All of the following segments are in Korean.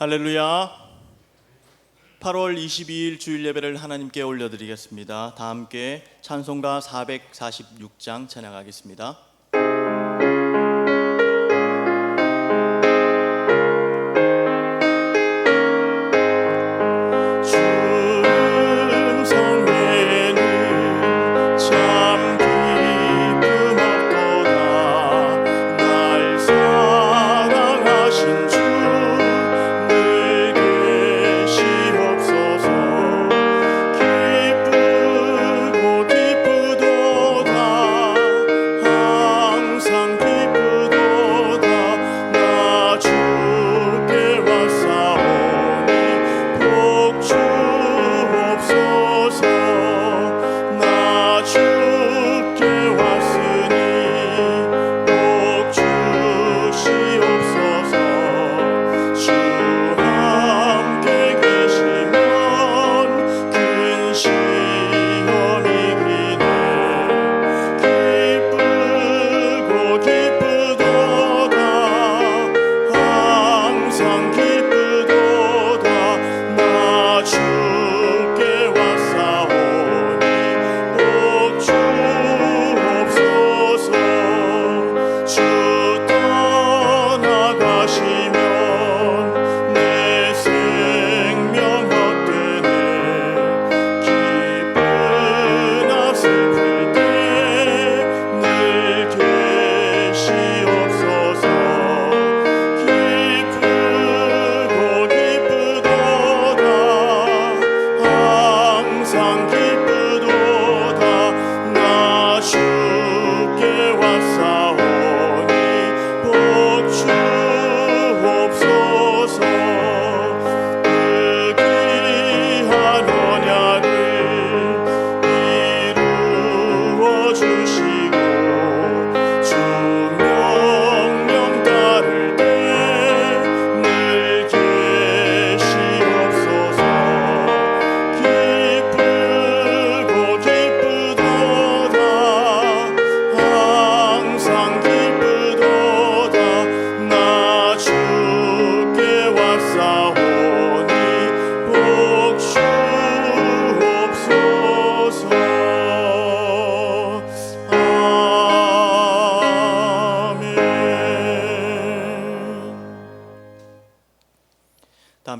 할렐루야. 8월 22일 주일 예배를 하나님께 올려드리겠습니다. 다 함께 찬송가 446장 찬양하겠습니다.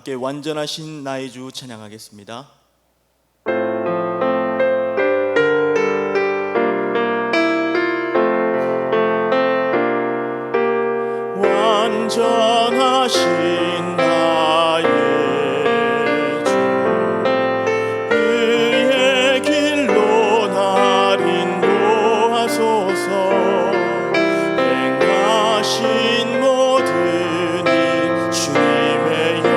함께 완전하신 나의 주 찬양하겠습니다. 완전하신 나의 주, 의의 길로 날 인도하소서. 행하신 모든 일 주님의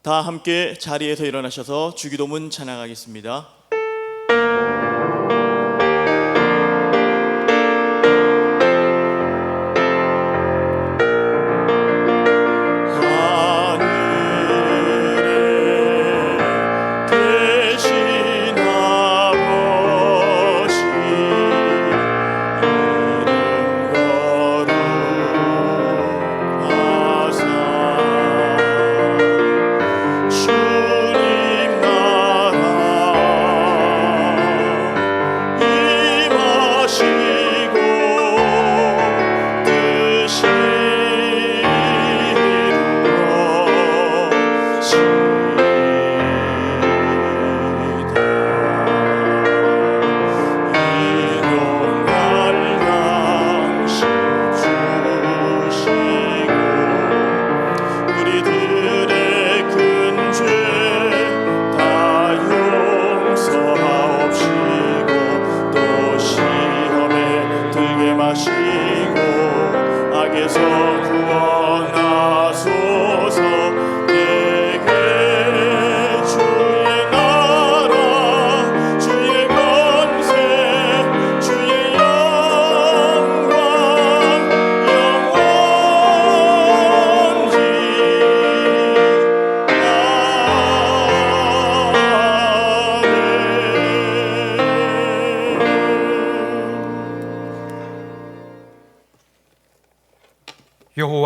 다 함께 자리에서 일어나셔서 주기도문 찬양하겠습니다. 주님 나라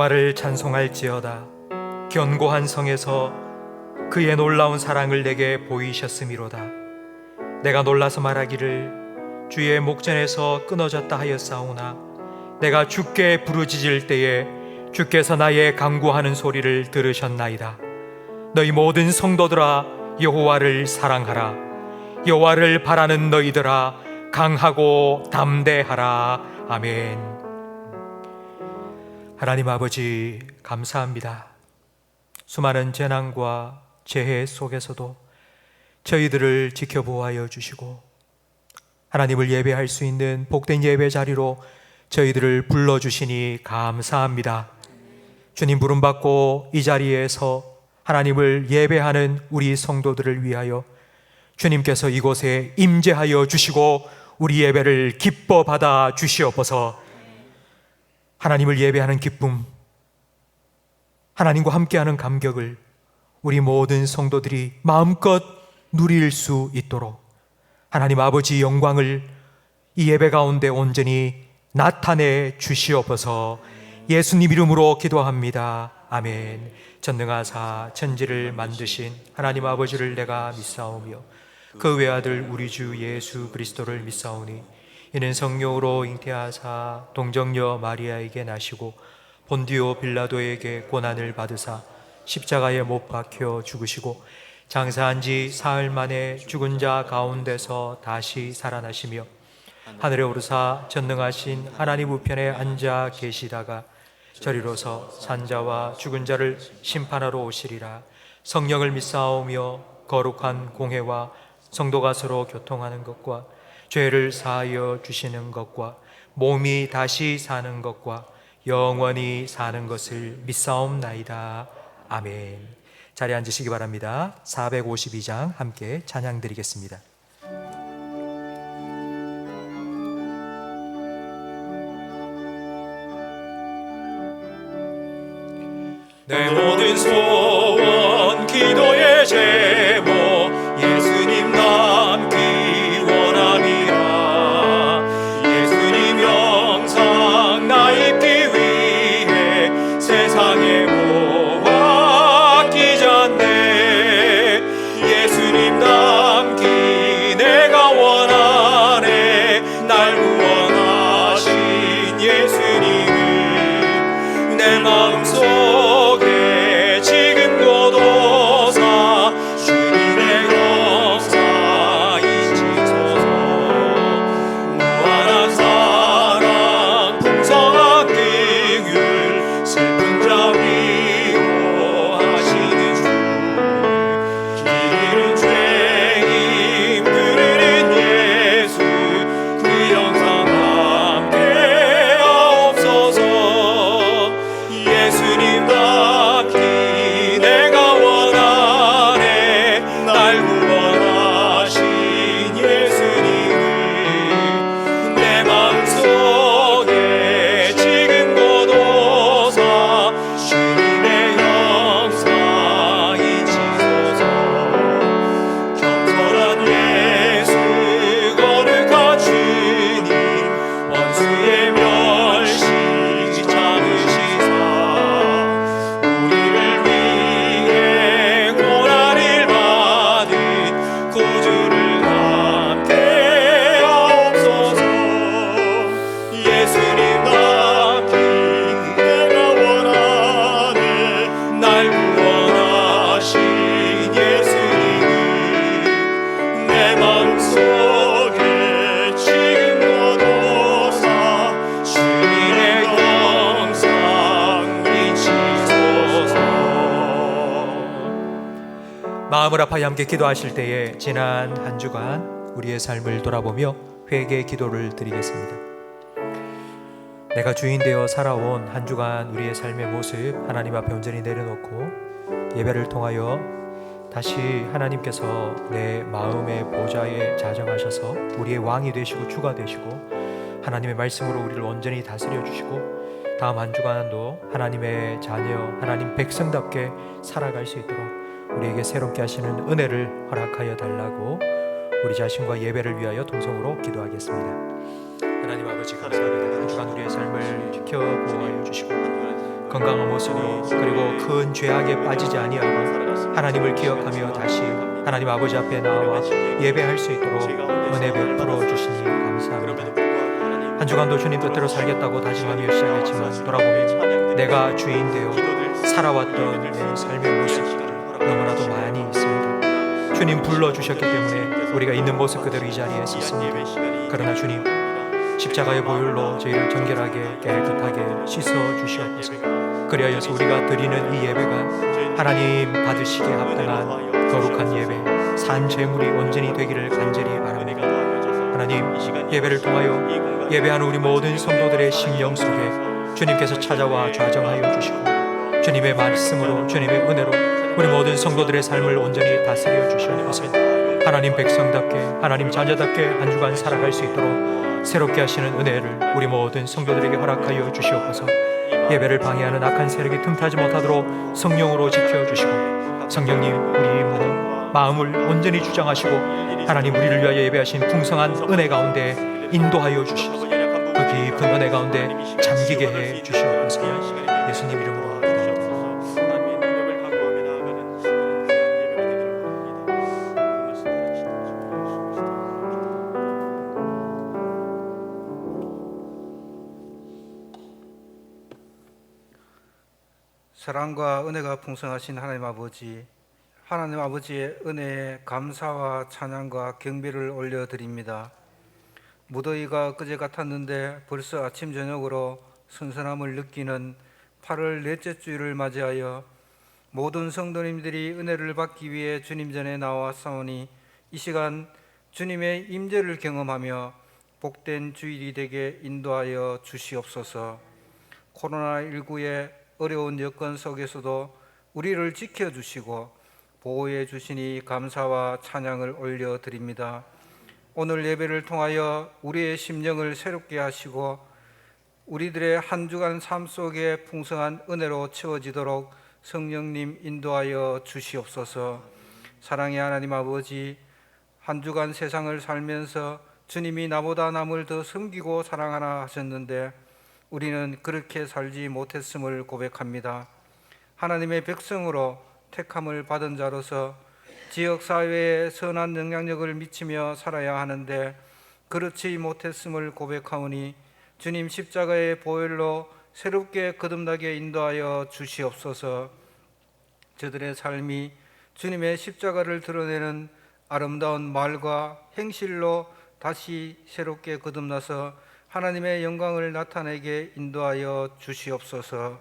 여호와를 찬송할지어다. 견고한 성에서 그의 놀라운 사랑을 내게 보이셨음이로다. 내가 놀라서 말하기를 주의 목전에서 끊어졌다 하였사오나 내가 주께 부르짖을 때에 주께서 나의 간구하는 소리를 들으셨나이다. 너희 모든 성도들아 여호와를 사랑하라. 여호와를 바라는 너희들아 강하고 담대하라. 아멘. 하나님 아버지 감사합니다. 수많은 재난과 재해 속에서도 저희들을 지켜보아여 주시고 하나님을 예배할 수 있는 복된 예배 자리로 저희들을 불러주시니 감사합니다. 주님 부름받고 이 자리에서 하나님을 예배하는 우리 성도들을 위하여 주님께서 이곳에 임재하여 주시고 우리 예배를 기뻐 받아 주시옵소서. 하나님을 예배하는 기쁨, 하나님과 함께하는 감격을 우리 모든 성도들이 마음껏 누릴 수 있도록 하나님 아버지 영광을 이 예배 가운데 온전히 나타내 주시옵소서. 예수님 이름으로 기도합니다. 아멘. 전능하사 천지를 만드신 하나님 아버지를 내가 믿사오며 그 외아들 우리 주 예수 그리스도를 믿사오니 이는 성령으로 잉태하사 동정녀 마리아에게 나시고 본디오 빌라도에게 고난을 받으사 십자가에 못 박혀 죽으시고 장사한 지 사흘 만에 죽은 자 가운데서 다시 살아나시며 하늘에 오르사 전능하신 하나님 우편에 앉아 계시다가 저리로서 산자와 죽은 자를 심판하러 오시리라. 성령을 믿사오며 거룩한 공회와 성도가 서로 교통하는 것과 죄를 사하여 주시는 것과 몸이 다시 사는 것과 영원히 사는 것을 믿사옵나이다. 아멘. 자리에 앉으시기 바랍니다. 452장 함께 찬양 드리겠습니다. 내 모든 소원 기도의 제목 예수님 닮기 원함이라. 예수님 영상 나 입기 위해 세상에 모아 끼졌네. 예수님 닮기 내가 원하네. 날 구원하신 예수님을 내 마음속에 마음을 아파야 함께 기도하실 때에 지난 한 주간 우리의 삶을 돌아보며 회개 기도를 드리겠습니다. 내가 주인 되어 살아온 한 주간 우리의 삶의 모습 하나님 앞에 온전히 내려놓고 예배를 통하여 다시 하나님께서 내 마음의 보좌에 자정하셔서 우리의 왕이 되시고 주가 되시고 하나님의 말씀으로 우리를 온전히 다스려 주시고 다음 한 주간도 하나님의 자녀, 하나님 백성답게 살아갈 수 있도록 우리에게 새롭게 하시는 은혜를 허락하여 달라고 우리 자신과 예배를 위하여 동성으로 기도하겠습니다. 하나님 아버지 감사합니다. 한 주간 우리의 삶을 지켜보아 주시고 건강한 모습으로 그리고 큰 죄악에 빠지지 아니하고 하나님을 기억하며 다시 하나님 아버지 앞에 나와 예배할 수 있도록 은혜 베풀어 주시니 감사합니다. 한 주간도 주님 뜻대로 살겠다고 다짐하며 시작했지만 돌아보면 내가 주인 되어 살아왔던 내 삶의 모습들이 너무나도 많이 있습니다. 주님 불러주셨기 때문에 우리가 있는 모습 그대로 이 자리에 있습니다. 그러나 주님 십자가의 보혈로 저희를 정결하게 깨끗하게 씻어 주시옵소서. 그리하여서 우리가 드리는 이 예배가 하나님 받으시기에 합당한 거룩한 예배 산 제물이 온전히 되기를 간절히 바랍니다. 하나님 예배를 통하여 예배하는 우리 모든 성도들의 심령 속에 주님께서 찾아와 좌정하여 주시고 주님의 말씀으로 주님의 은혜로 우리 모든 성도들의 삶을 온전히 다스려 주시옵소서. 하나님 백성답게 하나님 자녀답게 한 주간 살아갈 수 있도록 새롭게 하시는 은혜를 우리 모든 성도들에게 허락하여 주시옵소서. 예배를 방해하는 악한 세력이 틈타지 못하도록 성령으로 지켜주시고 성령님 우리 마음을 온전히 주장하시고 하나님 우리를 위하여 예배하신 풍성한 은혜 가운데 인도하여 주시옵소서. 그 깊은 은혜 가운데 잠기게 해 주시옵소서. 예수님 이름으로 사랑과 은혜가 풍성하신 하나님 아버지의 은혜에 감사와 찬양과 경배를 올려드립니다. 무더위가 그제 같았는데 벌써 아침 저녁으로 선선함을 느끼는 8월 넷째 주일을 맞이하여 모든 성도님들이 은혜를 받기 위해 주님 전에 나왔사오니 이 시간 주님의 임재를 경험하며 복된 주일이 되게 인도하여 주시옵소서. 코로나19의 어려운 여건 속에서도 우리를 지켜주시고 보호해 주시니 감사와 찬양을 올려드립니다. 오늘 예배를 통하여 우리의 심령을 새롭게 하시고 우리들의 한 주간 삶 속에 풍성한 은혜로 채워지도록 성령님 인도하여 주시옵소서. 사랑의 하나님 아버지, 한 주간 세상을 살면서 주님이 나보다 남을 더 섬기고 사랑하나 하셨는데 우리는 그렇게 살지 못했음을 고백합니다. 하나님의 백성으로 택함을 받은 자로서 지역사회에 선한 영향력을 미치며 살아야 하는데 그렇지 못했음을 고백하오니 주님 십자가의 보혈로 새롭게 거듭나게 인도하여 주시옵소서. 저들의 삶이 주님의 십자가를 드러내는 아름다운 말과 행실로 다시 새롭게 거듭나서 하나님의 영광을 나타내게 인도하여 주시옵소서.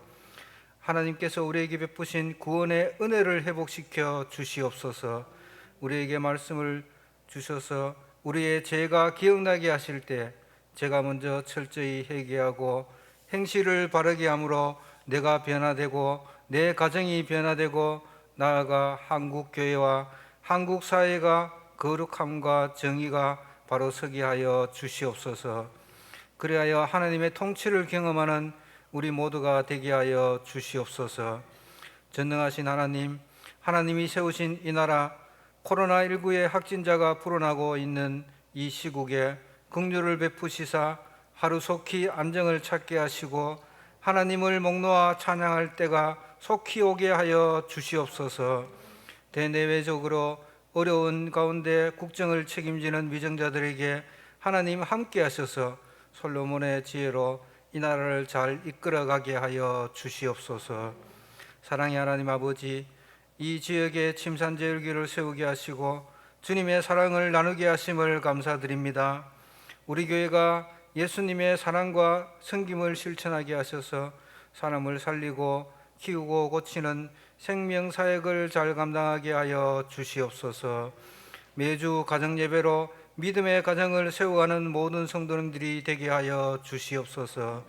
하나님께서 우리에게 베푸신 구원의 은혜를 회복시켜 주시옵소서. 우리에게 말씀을 주셔서 우리의 죄가 기억나게 하실 때 제가 먼저 철저히 회개하고 행실을 바르게 함으로 내가 변화되고 내 가정이 변화되고 나아가 한국 교회와 한국 사회가 거룩함과 정의가 바로 서게 하여 주시옵소서. 그리하여 하나님의 통치를 경험하는 우리 모두가 되게 하여 주시옵소서. 전능하신 하나님, 하나님이 세우신 이 나라 코로나19의 확진자가 불어나고 있는 이 시국에 긍휼을 베푸시사 하루속히 안정을 찾게 하시고 하나님을 목놓아 찬양할 때가 속히 오게 하여 주시옵소서. 대내외적으로 어려운 가운데 국정을 책임지는 위정자들에게 하나님 함께 하셔서 솔로몬의 지혜로 이 나라를 잘 이끌어가게 하여 주시옵소서. 사랑의 하나님 아버지, 이 지역에 침산제일교를 세우게 하시고 주님의 사랑을 나누게 하심을 감사드립니다. 우리 교회가 예수님의 사랑과 섬김을 실천하게 하셔서 사람을 살리고 키우고 고치는 생명사역을 잘 감당하게 하여 주시옵소서. 매주 가정예배로 믿음의 가정을 세워가는 모든 성도님들이 되게 하여 주시옵소서.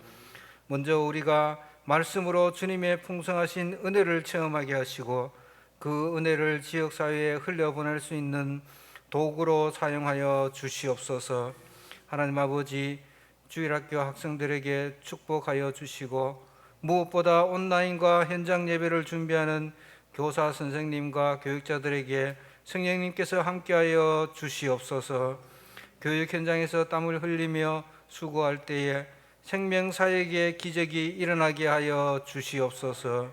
먼저 우리가 말씀으로 주님의 풍성하신 은혜를 체험하게 하시고 그 은혜를 지역사회에 흘려보낼 수 있는 도구로 사용하여 주시옵소서. 하나님 아버지, 주일학교 학생들에게 축복하여 주시고 무엇보다 온라인과 현장 예배를 준비하는 교사 선생님과 교육자들에게 성령님께서 함께하여 주시옵소서. 교육 현장에서 땀을 흘리며 수고할 때에 생명사역의 기적이 일어나게 하여 주시옵소서.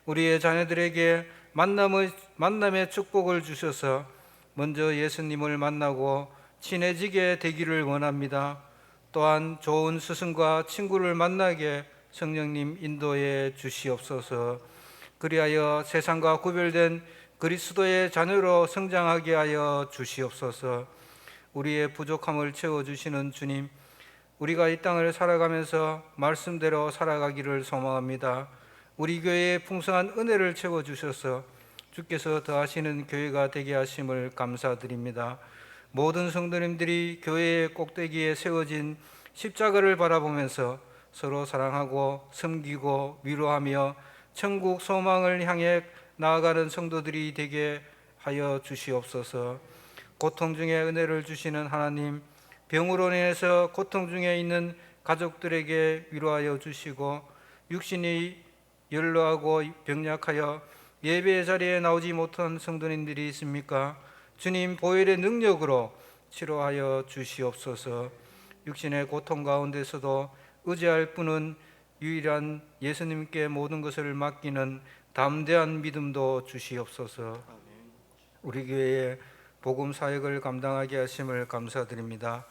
우리의 자녀들에게 만남의 축복을 주셔서 먼저 예수님을 만나고 친해지게 되기를 원합니다. 또한 좋은 스승과 친구를 만나게 성령님 인도해 주시옵소서. 그리하여 세상과 구별된 그리스도의 자녀로 성장하게 하여 주시옵소서. 우리의 부족함을 채워주시는 주님, 우리가 이 땅을 살아가면서 말씀대로 살아가기를 소망합니다. 우리 교회에 풍성한 은혜를 채워주셔서 주께서 더하시는 교회가 되게 하심을 감사드립니다. 모든 성도님들이 교회의 꼭대기에 세워진 십자가를 바라보면서 서로 사랑하고 섬기고 위로하며 천국 소망을 향해 나아가는 성도들이 되게 하여 주시옵소서. 고통 중에 은혜를 주시는 하나님, 병으로 인해서 고통 중에 있는 가족들에게 위로하여 주시고 육신이 연로하고 병약하여 예배 자리에 나오지 못한 성도님들이 있습니까? 주님 보혈의 능력으로 치료하여 주시옵소서. 육신의 고통 가운데서도 의지할 분은 유일한 예수님께 모든 것을 맡기는 담대한 믿음도 주시옵소서. 우리 교회에 복음 사역을 감당하게 하심을 감사드립니다.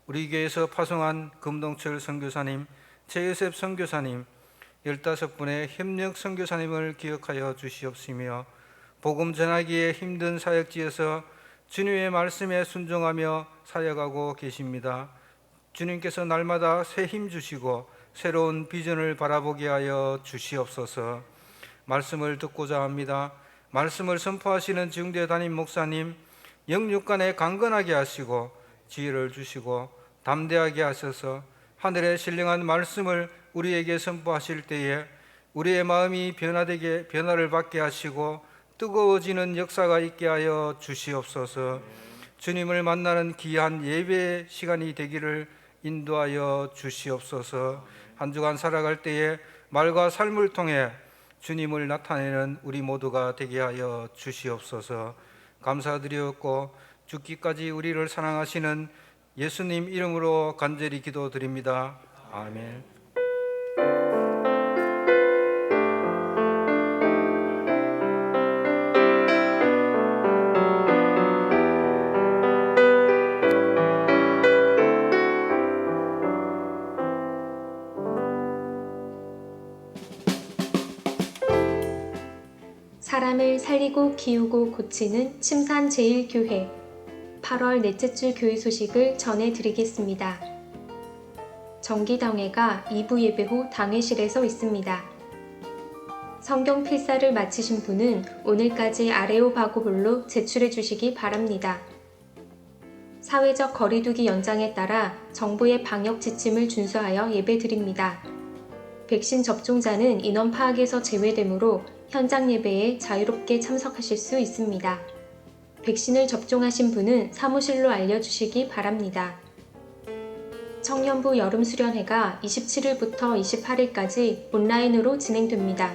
우리 교회에서 파송한 금동철 선교사님, 최요셉 선교사님, 15분의 협력 선교사님을 기억하여 주시옵시며 복음 전하기에 힘든 사역지에서 주님의 말씀에 순종하며 사역하고 계십니다. 주님께서 날마다 새 힘 주시고 새로운 비전을 바라보게 하여 주시옵소서. 말씀을 듣고자 합니다. 말씀을 선포하시는 지웅대 담임 목사님, 영육간에 강건하게 하시고 지혜를 주시고 담대하게 하셔서 하늘의 신령한 말씀을 우리에게 선포하실 때에 우리의 마음이 변화를 받게 하시고 뜨거워지는 역사가 있게 하여 주시옵소서. 주님을 만나는 귀한 예배의 시간이 되기를 인도하여 주시옵소서. 한 주간 살아갈 때에 말과 삶을 통해 주님을 나타내는 우리 모두가 되게 하여 주시옵소서. 감사드리었고 죽기까지 우리를 사랑하시는 예수님 이름으로 간절히 기도드립니다. 아멘. 사람을 살리고 기우고 고치는 침산제일교회 8월 넷째 주 교회 소식을 전해드리겠습니다. 정기당회가 2부 예배 후 당회실에서 있습니다. 성경 필사를 마치신 분은 오늘까지 아레오바고홀로 제출해 주시기 바랍니다. 사회적 거리두기 연장에 따라 정부의 방역 지침을 준수하여 예배드립니다. 백신 접종자는 인원 파악에서 제외되므로 현장 예배에 자유롭게 참석하실 수 있습니다. 백신을 접종하신 분은 사무실로 알려주시기 바랍니다. 청년부 여름수련회가 27일부터 28일까지 온라인으로 진행됩니다.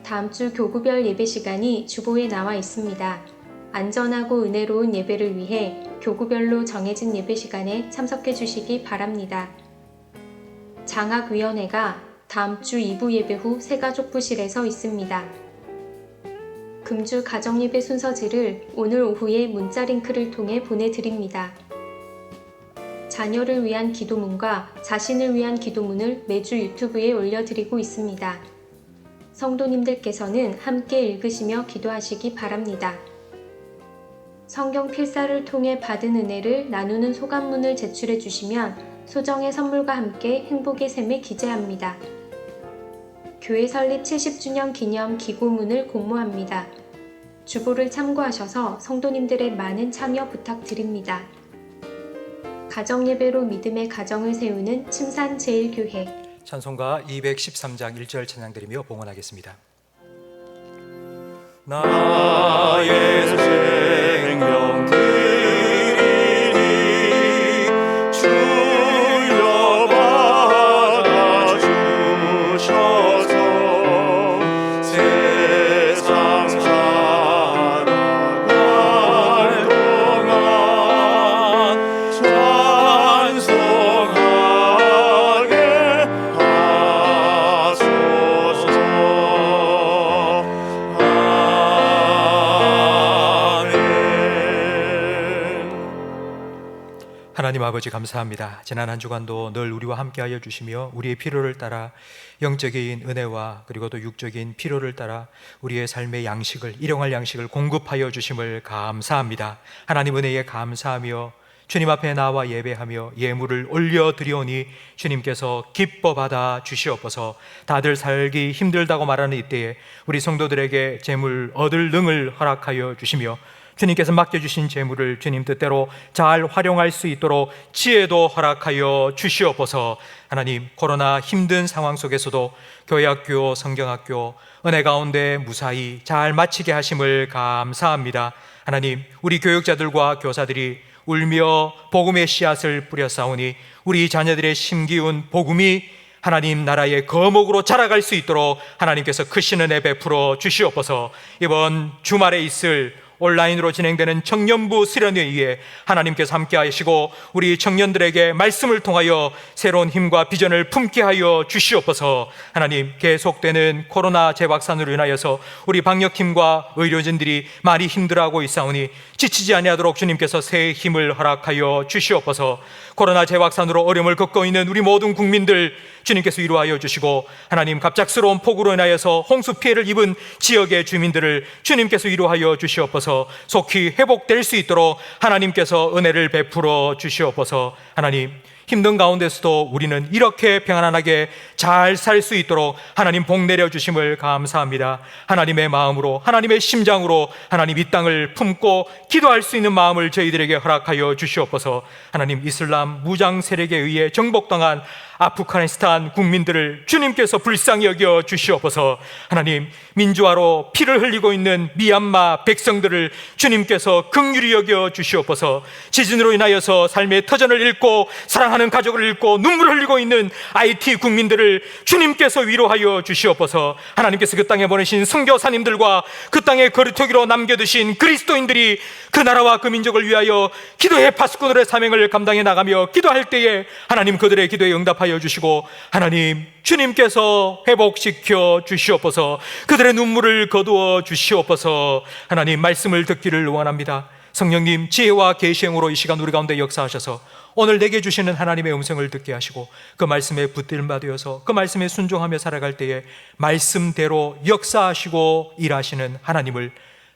다음 주 교구별 예배 시간이 주보에 나와 있습니다. 안전하고 은혜로운 예배를 위해 교구별로 정해진 예배 시간에 참석해 주시기 바랍니다. 장학위원회가 다음 주 2부 예배 후 새가족부실에서 있습니다. 금주 가정예배 순서지를 오늘 오후에 문자 링크를 통해 보내드립니다. 자녀를 위한 기도문과 자신을 위한 기도문을 매주 유튜브에 올려드리고 있습니다. 성도님들께서는 함께 읽으시며 기도하시기 바랍니다. 성경 필사를 통해 받은 은혜를 나누는 소감문을 제출해 주시면 소정의 선물과 함께 행복의 샘에 기재합니다. 교회 설립 70주년 기념 기고문을 공모합니다. 주보를 참고하셔서 성도님들의 많은 참여 부탁드립니다. 가정예배로 믿음의 가정을 세우는 침산제일교회 찬송가 213장 1절 찬양드리며 봉헌하겠습니다. 나의 생명 드리니 주여 받아주셔서 세상 살아갈 동안 찬송하리 하나님 아버지 감사합니다. 지난 한 주간도 늘 우리와 함께하여 주시며 우리의 필요를 따라 영적인 은혜와 그리고 또 육적인 필요를 따라 우리의 삶의 양식을, 일용할 양식을 공급하여 주심을 감사합니다. 하나님 은혜에 감사하며 주님 앞에 나와 예배하며 예물을 올려드리오니 주님께서 기뻐 받아 주시옵소서. 다들 살기 힘들다고 말하는 이때에 우리 성도들에게 재물 얻을 능을 허락하여 주시며 주님께서 맡겨주신 재물을 주님 뜻대로 잘 활용할 수 있도록 지혜도 허락하여 주시옵소서. 하나님, 코로나 힘든 상황 속에서도 교회학교, 성경학교 은혜 가운데 무사히 잘 마치게 하심을 감사합니다. 하나님, 우리 교육자들과 교사들이 울며 복음의 씨앗을 뿌렸사오니 우리 자녀들의 심기운 복음이 하나님 나라의 거목으로 자라갈 수 있도록 하나님께서 크신 은혜 베풀어 주시옵소서. 이번 주말에 있을 온라인으로 진행되는 청년부 수련회에 하나님께서 함께 하시고 우리 청년들에게 말씀을 통하여 새로운 힘과 비전을 품게 하여 주시옵소서. 하나님, 계속되는 코로나 재확산으로 인하여서 우리 방역팀과 의료진들이 많이 힘들어하고 있사오니 지치지 아니하도록 주님께서 새 힘을 허락하여 주시옵소서. 코로나 재확산으로 어려움을 겪고 있는 우리 모든 국민들 주님께서 위로하여 주시고 하나님, 갑작스러운 폭우로 인하여서 홍수 피해를 입은 지역의 주민들을 주님께서 위로하여 주시옵소서. 속히 회복될 수 있도록 하나님께서 은혜를 베풀어 주시옵소서. 하나님, 힘든 가운데서도 우리는 이렇게 평안하게 잘 살 수 있도록 하나님 복 내려 주심을 감사합니다. 하나님의 마음으로, 하나님의 심장으로 하나님 이 땅을 품고 기도할 수 있는 마음을 저희들에게 허락하여 주시옵소서. 하나님, 이슬람 무장 세력에 의해 정복당한 아프가니스탄 국민들을 주님께서 불쌍히 여겨 주시옵소서. 하나님, 민주화로 피를 흘리고 있는 미얀마 백성들을 주님께서 긍휼히 여겨 주시옵소서. 지진으로 인하여서 삶의 터전을 잃고 사랑하는 가족을 잃고 눈물을 흘리고 있는 IT 국민들을 주님께서 위로하여 주시옵소서. 하나님께서 그 땅에 보내신 선교사님들과 그 땅에 거리토기로 남겨두신 그리스도인들이 그 나라와 그 민족을 위하여 기도의 파수꾼들의 사명을 감당해 나가며 기도할 때에 하나님 그들의 기도에 응답하여 주시고 하나님, 주님께서 회복시켜 주시옵소서. 그들의 눈물을 거두어 주시옵소서. 하나님, 말씀을 듣기를 원합니다. 성령님, 지혜와 계시행으로 이 시간 우리 가운데 역사하셔서 오늘 내게 주시는 하나님의 음성을 듣게 하시고 그 말씀에 붙들마 되어서 그 말씀에 순종하며 살아갈 때에 말씀대로 역사하시고 일하시는 하나님을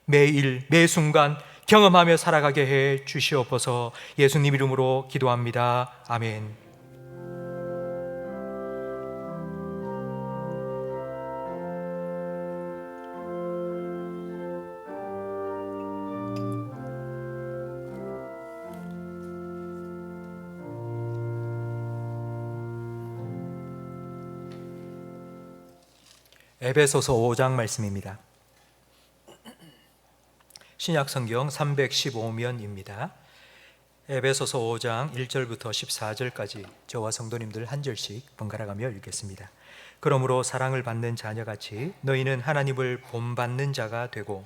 매일 매순간 경험하며 살아가게 해 주시옵소서. 예수님 이름으로 기도합니다. 아멘. 에베소서 5장 말씀입니다. 신약성경 315면입니다. 에베소서 5장 1절부터 14절까지 저와 성도님들 한 절씩 번갈아가며 읽겠습니다. 그러므로 사랑을 받는 자녀같이 너희는 하나님을 본받는 자가 되고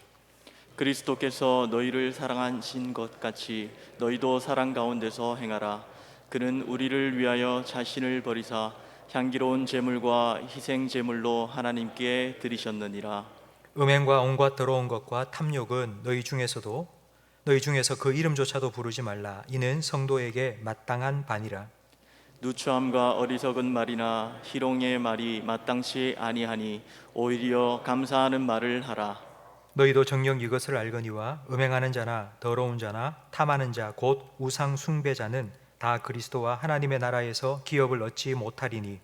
그리스도께서 너희를 사랑하신 것 같이 너희도 사랑 가운데서 행하라. 그는 우리를 위하여 자신을 버리사 향기로운 제물과 희생 제물로 하나님께 드리셨느니라. 음행과 온갖 더러운 것과 탐욕은 너희 중에서 그 이름조차도 부르지 말라. 이는 성도에게 마땅한 반이라. 누추함과 어리석은 말이나 희롱의 말이 마땅치 아니하니 오히려 감사하는 말을 하라. 너희도 정녕 이것을 알거니와 음행하는 자나 더러운 자나 탐하는 자 곧 우상 숭배자는 다 그리스도와 하나님의 나라에서 기업을 얻지 못하리니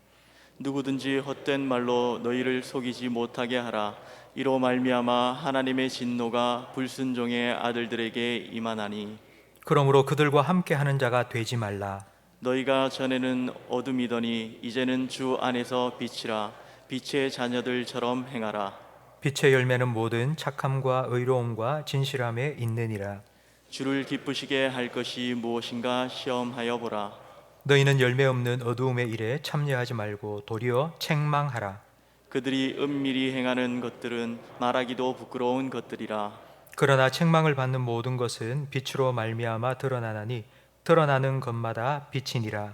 누구든지 헛된 말로 너희를 속이지 못하게 하라. 이로 말미암아 하나님의 진노가 불순종의 아들들에게 임하나니 그러므로 그들과 함께하는 자가 되지 말라. 너희가 전에는 어둠이더니 이제는 주 안에서 빛이라. 빛의 자녀들처럼 행하라. 빛의 열매는 모든 착함과 의로움과 진실함에 있느니라. 주를 기쁘시게 할 것이 무엇인가 시험하여 보라. 너희는 열매 없는 어두움의 일에 참여하지 말고 도리어 책망하라. 그들이 은밀히 행하는 것들은 말하기도 부끄러운 것들이라. 그러나 책망을 받는 모든 것은 빛으로 말미암아 드러나나니 드러나는 것마다 빛이니라.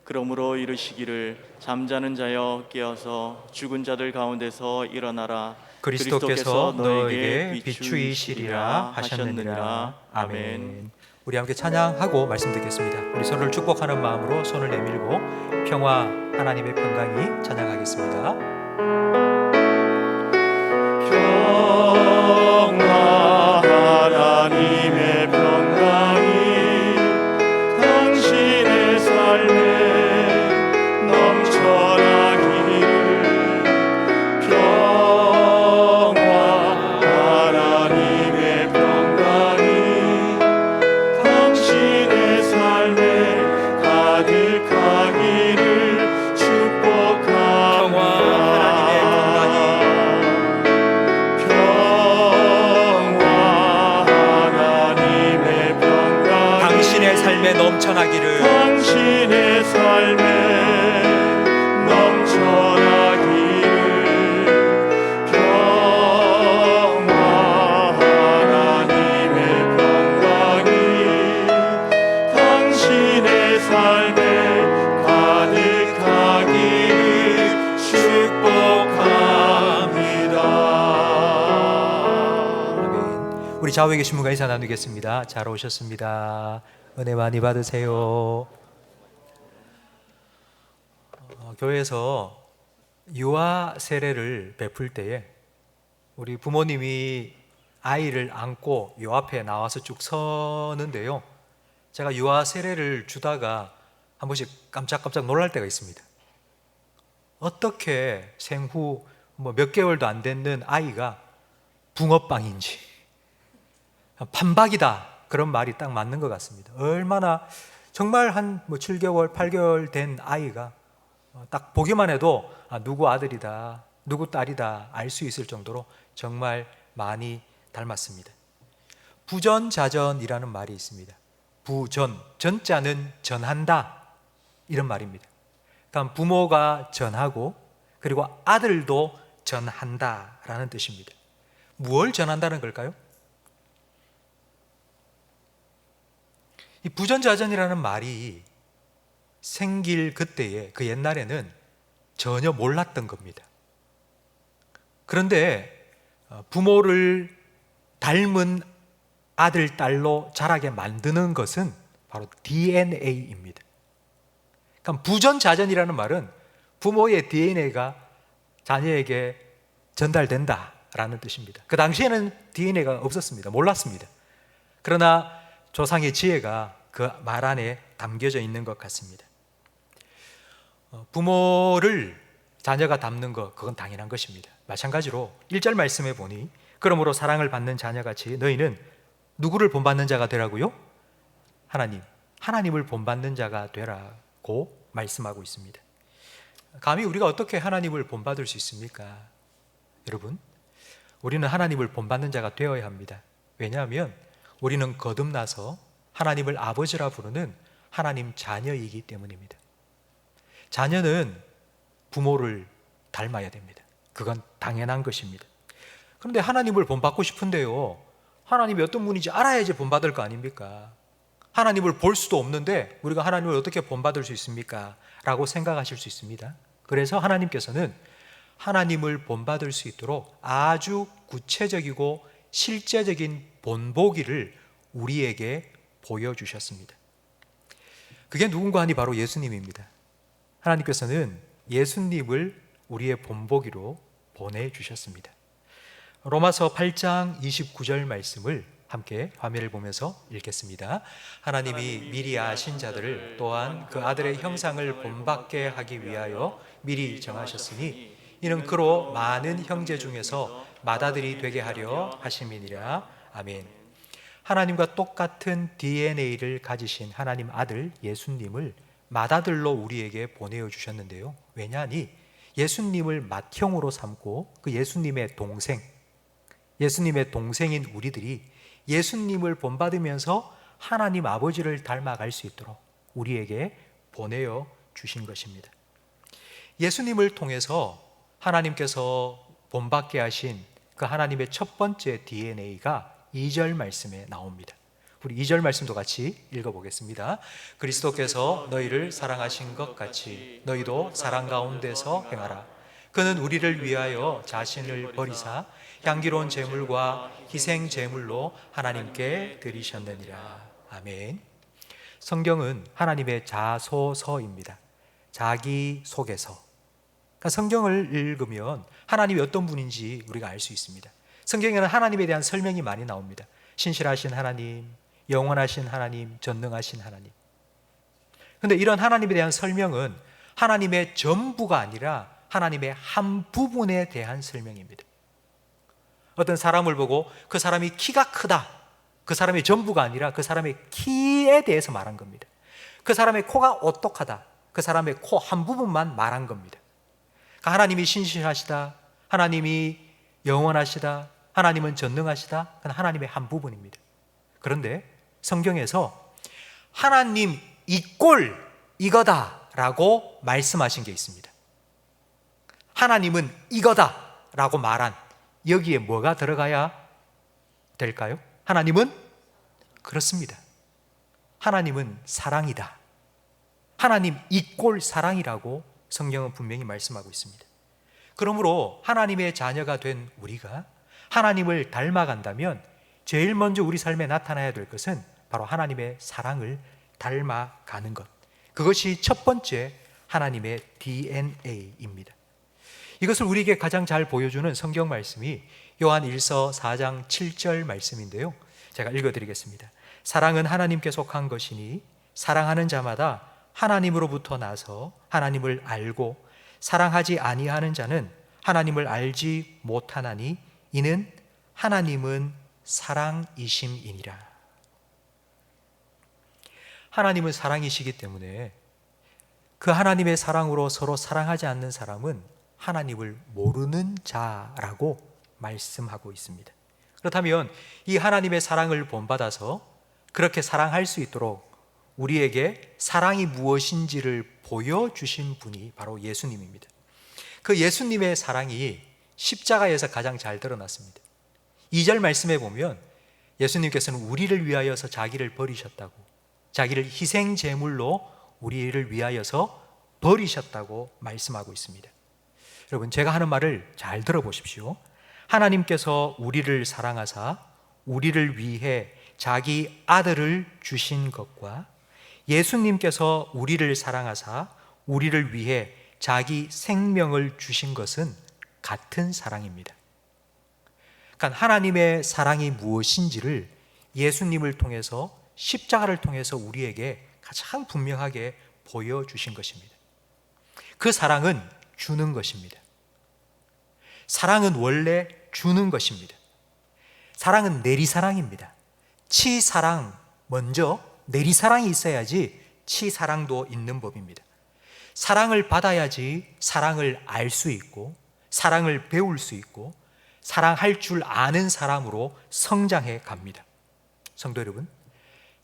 그러므로 이르시기를 잠자는 자여 깨어서 죽은 자들 가운데서 일어나라. 그리스도께서 너에게 비추이시리라 하셨느니라. 아멘. 우리 함께 찬양하고 말씀 듣겠습니다. 우리 서로를 축복하는 마음으로 손을 내밀고 평화, 하나님의 평강이 찬양하겠습니다. 평화 하나님의 평강이 당신의 삶에 넘쳐나기를. 평화 하나님의 평강이 당신의 삶에 가득하기를 축복합니다. 당신의 삶에 넘쳐나기를. 당신의 삶에 넘쳐나기를. 평화 하나님의 평강이 당신의 삶에 가득하기를 축복합니다. 아멘. 우리 좌우에 계신 분과 인사 나누겠습니다. 잘 오셨습니다. 은혜 많이 받으세요. 교회에서 유아 세례를 베풀 때에 우리 부모님이 아이를 안고 요 앞에 나와서 쭉 서는데요, 제가 유아 세례를 주다가 한 번씩 깜짝깜짝 놀랄 때가 있습니다. 어떻게 생후 몇 개월도 안 됐는 아이가 붕어빵인지, 판박이다, 그런 말이 딱 맞는 것 같습니다. 얼마나 정말 한 7개월, 8개월 된 아이가 딱 보기만 해도 누구 아들이다, 누구 딸이다 알 수 있을 정도로 정말 많이 닮았습니다. 부전자전이라는 말이 있습니다. 부전, 전자는 전한다, 이런 말입니다. 그러니까 부모가 전하고 그리고 아들도 전한다라는 뜻입니다. 무엇을 전한다는 걸까요? 이 부전자전이라는 말이 생길 그때에, 그 옛날에는 전혀 몰랐던 겁니다. 그런데 부모를 닮은 아들, 딸로 자라게 만드는 것은 바로 DNA입니다. 그러니까 부전자전이라는 말은 부모의 DNA가 자녀에게 전달된다라는 뜻입니다. 그 당시에는 DNA가 없었습니다. 몰랐습니다. 그러나 조상의 지혜가 그 말 안에 담겨져 있는 것 같습니다. 부모를 자녀가 닮는 것, 그건 당연한 것입니다. 마찬가지로 1절 말씀에 보니 그러므로 사랑을 받는 자녀같이 너희는 누구를 본받는 자가 되라고요? 하나님을 본받는 자가 되라고 말씀하고 있습니다. 감히 우리가 어떻게 하나님을 본받을 수 있습니까? 여러분, 우리는 하나님을 본받는 자가 되어야 합니다. 왜냐하면 우리는 거듭나서 하나님을 아버지라 부르는 하나님 자녀이기 때문입니다. 자녀는 부모를 닮아야 됩니다. 그건 당연한 것입니다. 그런데 하나님을 본받고 싶은데요, 하나님이 어떤 분인지 알아야지 본받을 거 아닙니까? 하나님을 볼 수도 없는데 우리가 하나님을 어떻게 본받을 수 있습니까? 라고 생각하실 수 있습니다. 그래서 하나님께서는 하나님을 본받을 수 있도록 아주 구체적이고 실제적인 본보기를 우리에게 보여주셨습니다. 그게 누군가 하니 바로 예수님입니다. 하나님께서는 예수님을 우리의 본보기로 보내주셨습니다. 로마서 8장 29절 말씀을 함께 화면을 보면서 읽겠습니다. 하나님이 미리 아신 자들을 또한 그 아들의 형상을 본받게 하기 위하여 미리 정하셨으니 이는 그로 많은 형제 중에서 맏아들이 되게 하려 하심이니라. 아멘. 하나님과 똑같은 DNA를 가지신 하나님 아들 예수님을 맏아들로 우리에게 보내어 주셨는데요, 왜냐하니 예수님을 맏형으로 삼고 그 예수님의 동생인 우리들이 예수님을 본받으면서 하나님 아버지를 닮아갈 수 있도록 우리에게 보내어 주신 것입니다. 예수님을 통해서 하나님께서 본받게 하신 그 하나님의 첫 번째 DNA가 2절 말씀에 나옵니다. 우리 2절 말씀도 같이 읽어보겠습니다. 그리스도께서 너희를 사랑하신 것 같이 너희도 사랑 가운데서 행하라. 그는 우리를 위하여 자신을 버리사 향기로운 제물과 희생 제물로 하나님께 드리셨느니라. 아멘. 성경은 하나님의 자소서입니다. 자기 소개서. 그러니까 성경을 읽으면 하나님이 어떤 분인지 우리가 알 수 있습니다. 성경에는 하나님에 대한 설명이 많이 나옵니다. 신실하신 하나님, 영원하신 하나님, 전능하신 하나님. 그런데 이런 하나님에 대한 설명은 하나님의 전부가 아니라 하나님의 한 부분에 대한 설명입니다. 어떤 사람을 보고 그 사람이 키가 크다, 그 사람의 전부가 아니라 그 사람의 키에 대해서 말한 겁니다. 그 사람의 코가 오똑하다, 그 사람의 코 한 부분만 말한 겁니다. 그러니까 하나님이 신실하시다, 하나님이 영원하시다, 하나님은 전능하시다, 그건 하나님의 한 부분입니다. 그런데 성경에서 하나님 이꼴 이거다 라고 말씀하신 게 있습니다. 하나님은 이거다 라고 말한, 여기에 뭐가 들어가야 될까요? 하나님은 그렇습니다. 하나님은 사랑이다. 하나님 이꼴 사랑이라고 성경은 분명히 말씀하고 있습니다. 그러므로 하나님의 자녀가 된 우리가 하나님을 닮아간다면 제일 먼저 우리 삶에 나타나야 될 것은 바로 하나님의 사랑을 닮아가는 것. 그것이 첫 번째 하나님의 DNA입니다. 이것을 우리에게 가장 잘 보여주는 성경 말씀이 요한 1서 4장 7절 말씀인데요. 제가 읽어드리겠습니다. 사랑은 하나님께 속한 것이니 사랑하는 자마다 하나님으로부터 나서 하나님을 알고 사랑하지 아니하는 자는 하나님을 알지 못하나니 이는 하나님은 사랑이심이니라. 하나님은 사랑이시기 때문에 그 하나님의 사랑으로 서로 사랑하지 않는 사람은 하나님을 모르는 자라고 말씀하고 있습니다. 그렇다면 이 하나님의 사랑을 본받아서 그렇게 사랑할 수 있도록 우리에게 사랑이 무엇인지를 보여주신 분이 바로 예수님입니다. 그 예수님의 사랑이 십자가에서 가장 잘 드러났습니다. 2절 말씀에 보면 예수님께서는 우리를 위하여서 자기를 버리셨다고, 자기를 희생 제물로 우리를 위하여서 버리셨다고 말씀하고 있습니다. 여러분, 제가 하는 말을 잘 들어보십시오. 하나님께서 우리를 사랑하사 우리를 위해 자기 아들을 주신 것과 예수님께서 우리를 사랑하사 우리를 위해 자기 생명을 주신 것은 같은 사랑입니다. 그러니까 하나님의 사랑이 무엇인지를 예수님을 통해서, 십자가를 통해서 우리에게 가장 분명하게 보여주신 것입니다. 그 사랑은 주는 것입니다. 사랑은 원래 주는 것입니다. 사랑은 내리사랑입니다. 치사랑 먼저 내리사랑이 있어야지 치사랑도 있는 법입니다. 사랑을 받아야지 사랑을 알 수 있고 사랑을 배울 수 있고 사랑할 줄 아는 사람으로 성장해 갑니다. 성도 여러분,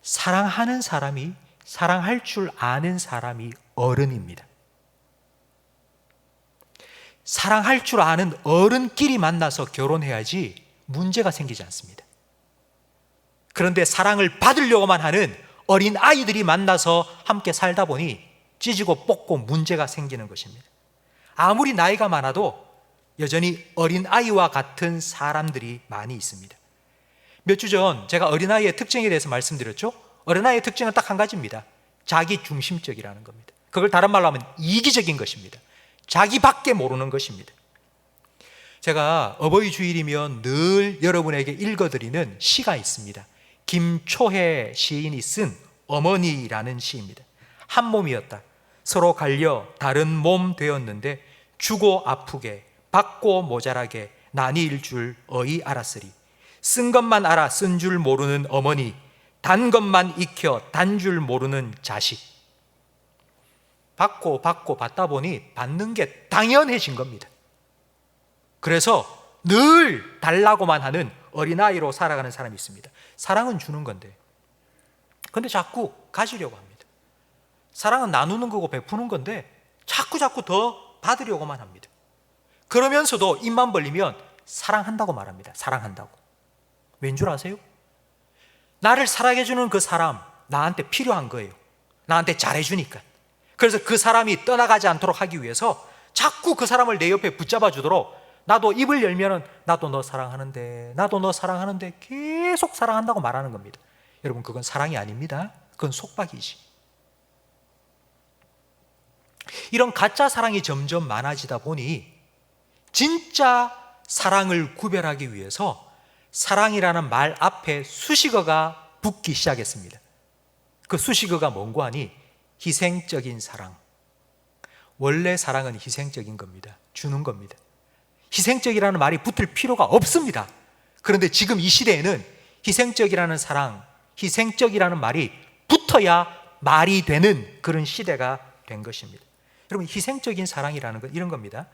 사랑하는 사람이, 사랑할 줄 아는 사람이 어른입니다. 사랑할 줄 아는 어른끼리 만나서 결혼해야지 문제가 생기지 않습니다. 그런데 사랑을 받으려고만 하는 어린 아이들이 만나서 함께 살다 보니 찢고 뽑고 문제가 생기는 것입니다. 아무리 나이가 많아도 여전히 어린 아이와 같은 사람들이 많이 있습니다. 몇 주 전 제가 어린아이의 특징에 대해서 말씀드렸죠. 어린아이의 특징은 딱 한 가지입니다. 자기 중심적이라는 겁니다. 그걸 다른 말로 하면 이기적인 것입니다. 자기밖에 모르는 것입니다. 제가 어버이 주일이면 늘 여러분에게 읽어드리는 시가 있습니다. 김초혜 시인이 쓴 어머니라는 시입니다. 한 몸이었다. 서로 갈려 다른 몸 되었는데 주고 아프게 받고 모자라게 나뉘일 줄 어이 알았으리. 쓴 것만 알아 쓴 줄 모르는 어머니, 단 것만 익혀 단 줄 모르는 자식. 받고 받다 보니 받는 게 당연해진 겁니다. 그래서 늘 달라고만 하는 어린아이로 살아가는 사람이 있습니다. 사랑은 주는 건데, 근데 자꾸 가지려고 합니다. 사랑은 나누는 거고 베푸는 건데 자꾸 더 받으려고만 합니다. 그러면서도 입만 벌리면 사랑한다고 말합니다. 사랑한다고. 왠 줄 아세요? 나를 사랑해주는 그 사람 나한테 필요한 거예요. 나한테 잘해주니까. 그래서 그 사람이 떠나가지 않도록 하기 위해서 자꾸 그 사람을 내 옆에 붙잡아 주도록, 나도 입을 열면은 나도 너 사랑하는데, 나도 너 사랑하는데 계속 사랑한다고 말하는 겁니다. 여러분, 그건 사랑이 아닙니다. 그건 속박이지. 이런 가짜 사랑이 점점 많아지다 보니 진짜 사랑을 구별하기 위해서 사랑이라는 말 앞에 수식어가 붙기 시작했습니다. 그 수식어가 뭔고 하니 희생적인 사랑. 원래 사랑은 희생적인 겁니다. 주는 겁니다. 희생적이라는 말이 붙을 필요가 없습니다. 그런데 지금 이 시대에는 희생적이라는 사랑, 희생적이라는 말이 붙어야 말이 되는 그런 시대가 된 것입니다. 여러분, 희생적인 사랑이라는 건 이런 겁니다.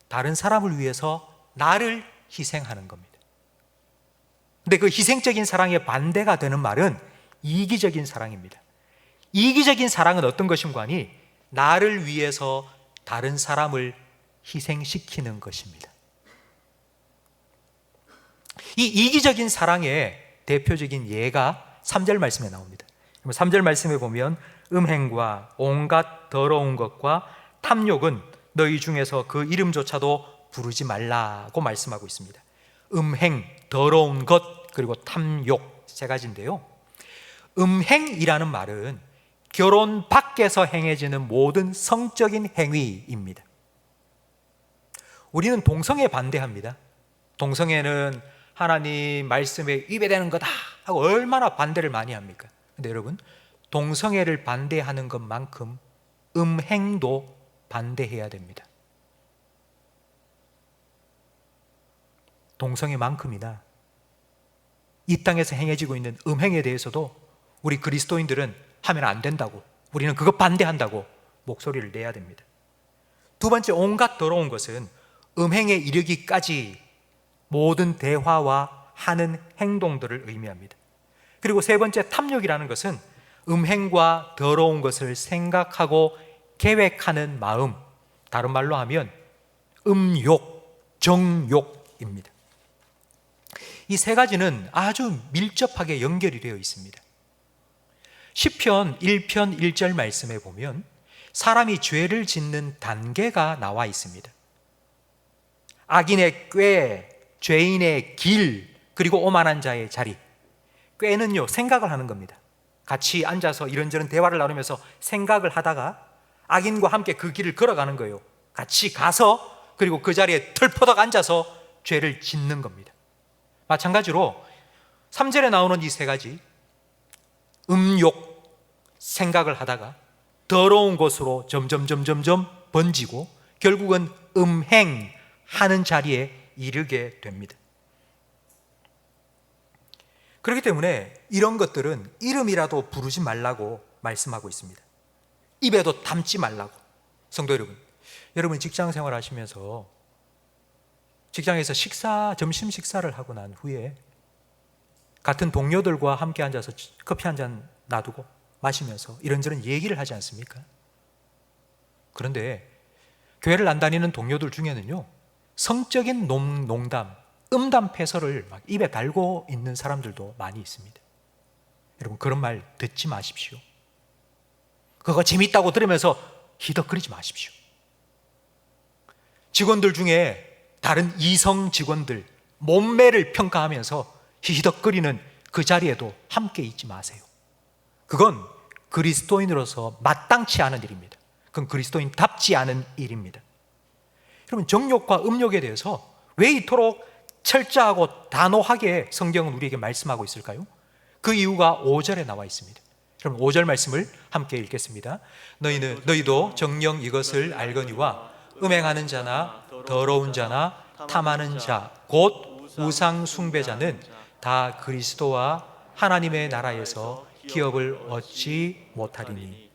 다른 사람을 위해서 나를 희생하는 겁니다. 근데 그 희생적인 사랑의 반대가 되는 말은 이기적인 사랑입니다. 이기적인 사랑은 어떤 것인가 하니 나를 위해서 다른 사람을 희생시키는 것입니다. 이 이기적인 사랑의 대표적인 예가 3절 말씀에 나옵니다. 3절 말씀에 보면 음행과 온갖 더러운 것과 탐욕은 너희 중에서 그 이름조차도 부르지 말라고 말씀하고 있습니다. 음행, 더러운 것, 그리고 탐욕, 세 가지인데요. 음행이라는 말은 결혼 밖에서 행해지는 모든 성적인 행위입니다. 우리는 동성애 반대합니다. 동성애는 하나님 말씀에 위배되는 거다 하고 얼마나 반대를 많이 합니까? 근데 여러분, 동성애를 반대하는 것만큼 음행도 반대해야 됩니다. 동성애만큼이나 이 땅에서 행해지고 있는 음행에 대해서도 우리 그리스도인들은 하면 안 된다고, 우리는 그것 반대한다고 목소리를 내야 됩니다. 두 번째, 온갖 더러운 것은 음행에 이르기까지 모든 대화와 하는 행동들을 의미합니다. 그리고 세 번째, 탐욕이라는 것은 음행과 더러운 것을 생각하고 계획하는 마음, 다른 말로 하면 음욕, 정욕입니다. 이 세 가지는 아주 밀접하게 연결이 되어 있습니다. 시편 1편 1절 말씀에 보면 사람이 죄를 짓는 단계가 나와 있습니다. 악인의 꾀, 죄인의 길, 그리고 오만한 자의 자리. 꾀는요, 생각을 하는 겁니다. 같이 앉아서 이런저런 대화를 나누면서 생각을 하다가 악인과 함께 그 길을 걸어가는 거예요. 같이 가서 그리고 그 자리에 털퍼덕 앉아서 죄를 짓는 겁니다. 마찬가지로 3절에 나오는 이 세 가지, 음욕, 생각을 하다가 더러운 것으로 점점 번지고 결국은 음행하는 자리에 이르게 됩니다. 그렇기 때문에 이런 것들은 이름이라도 부르지 말라고 말씀하고 있습니다. 입에도 담지 말라고. 성도 여러분, 여러분 직장 생활 하시면서 직장에서 점심 식사를 하고 난 후에 같은 동료들과 함께 앉아서 커피 한 잔 놔두고 마시면서 이런저런 얘기를 하지 않습니까? 그런데 교회를 안 다니는 동료들 중에는요, 성적인 농담, 음담 패설을 막 입에 달고 있는 사람들도 많이 있습니다. 여러분, 그런 말 듣지 마십시오. 그거 재밌다고 들으면서 히덕거리지 마십시오. 직원들 중에 다른 이성 직원들 몸매를 평가하면서 히덕거리는 그 자리에도 함께 있지 마세요. 그건 그리스도인으로서 마땅치 않은 일입니다. 그건 그리스도인답지 않은 일입니다. 여러분, 정욕과 음욕에 대해서 왜 이토록 철저하고 단호하게 성경은 우리에게 말씀하고 있을까요? 그 이유가 5절에 나와 있습니다. 그럼 5절 말씀을 함께 읽겠습니다. 너희도 정녕 이것을 알거니와 음행하는 자나 더러운 자나 탐하는 자 곧 우상 숭배자는 다 그리스도와 하나님의 나라에서 기업을 얻지 못하리니.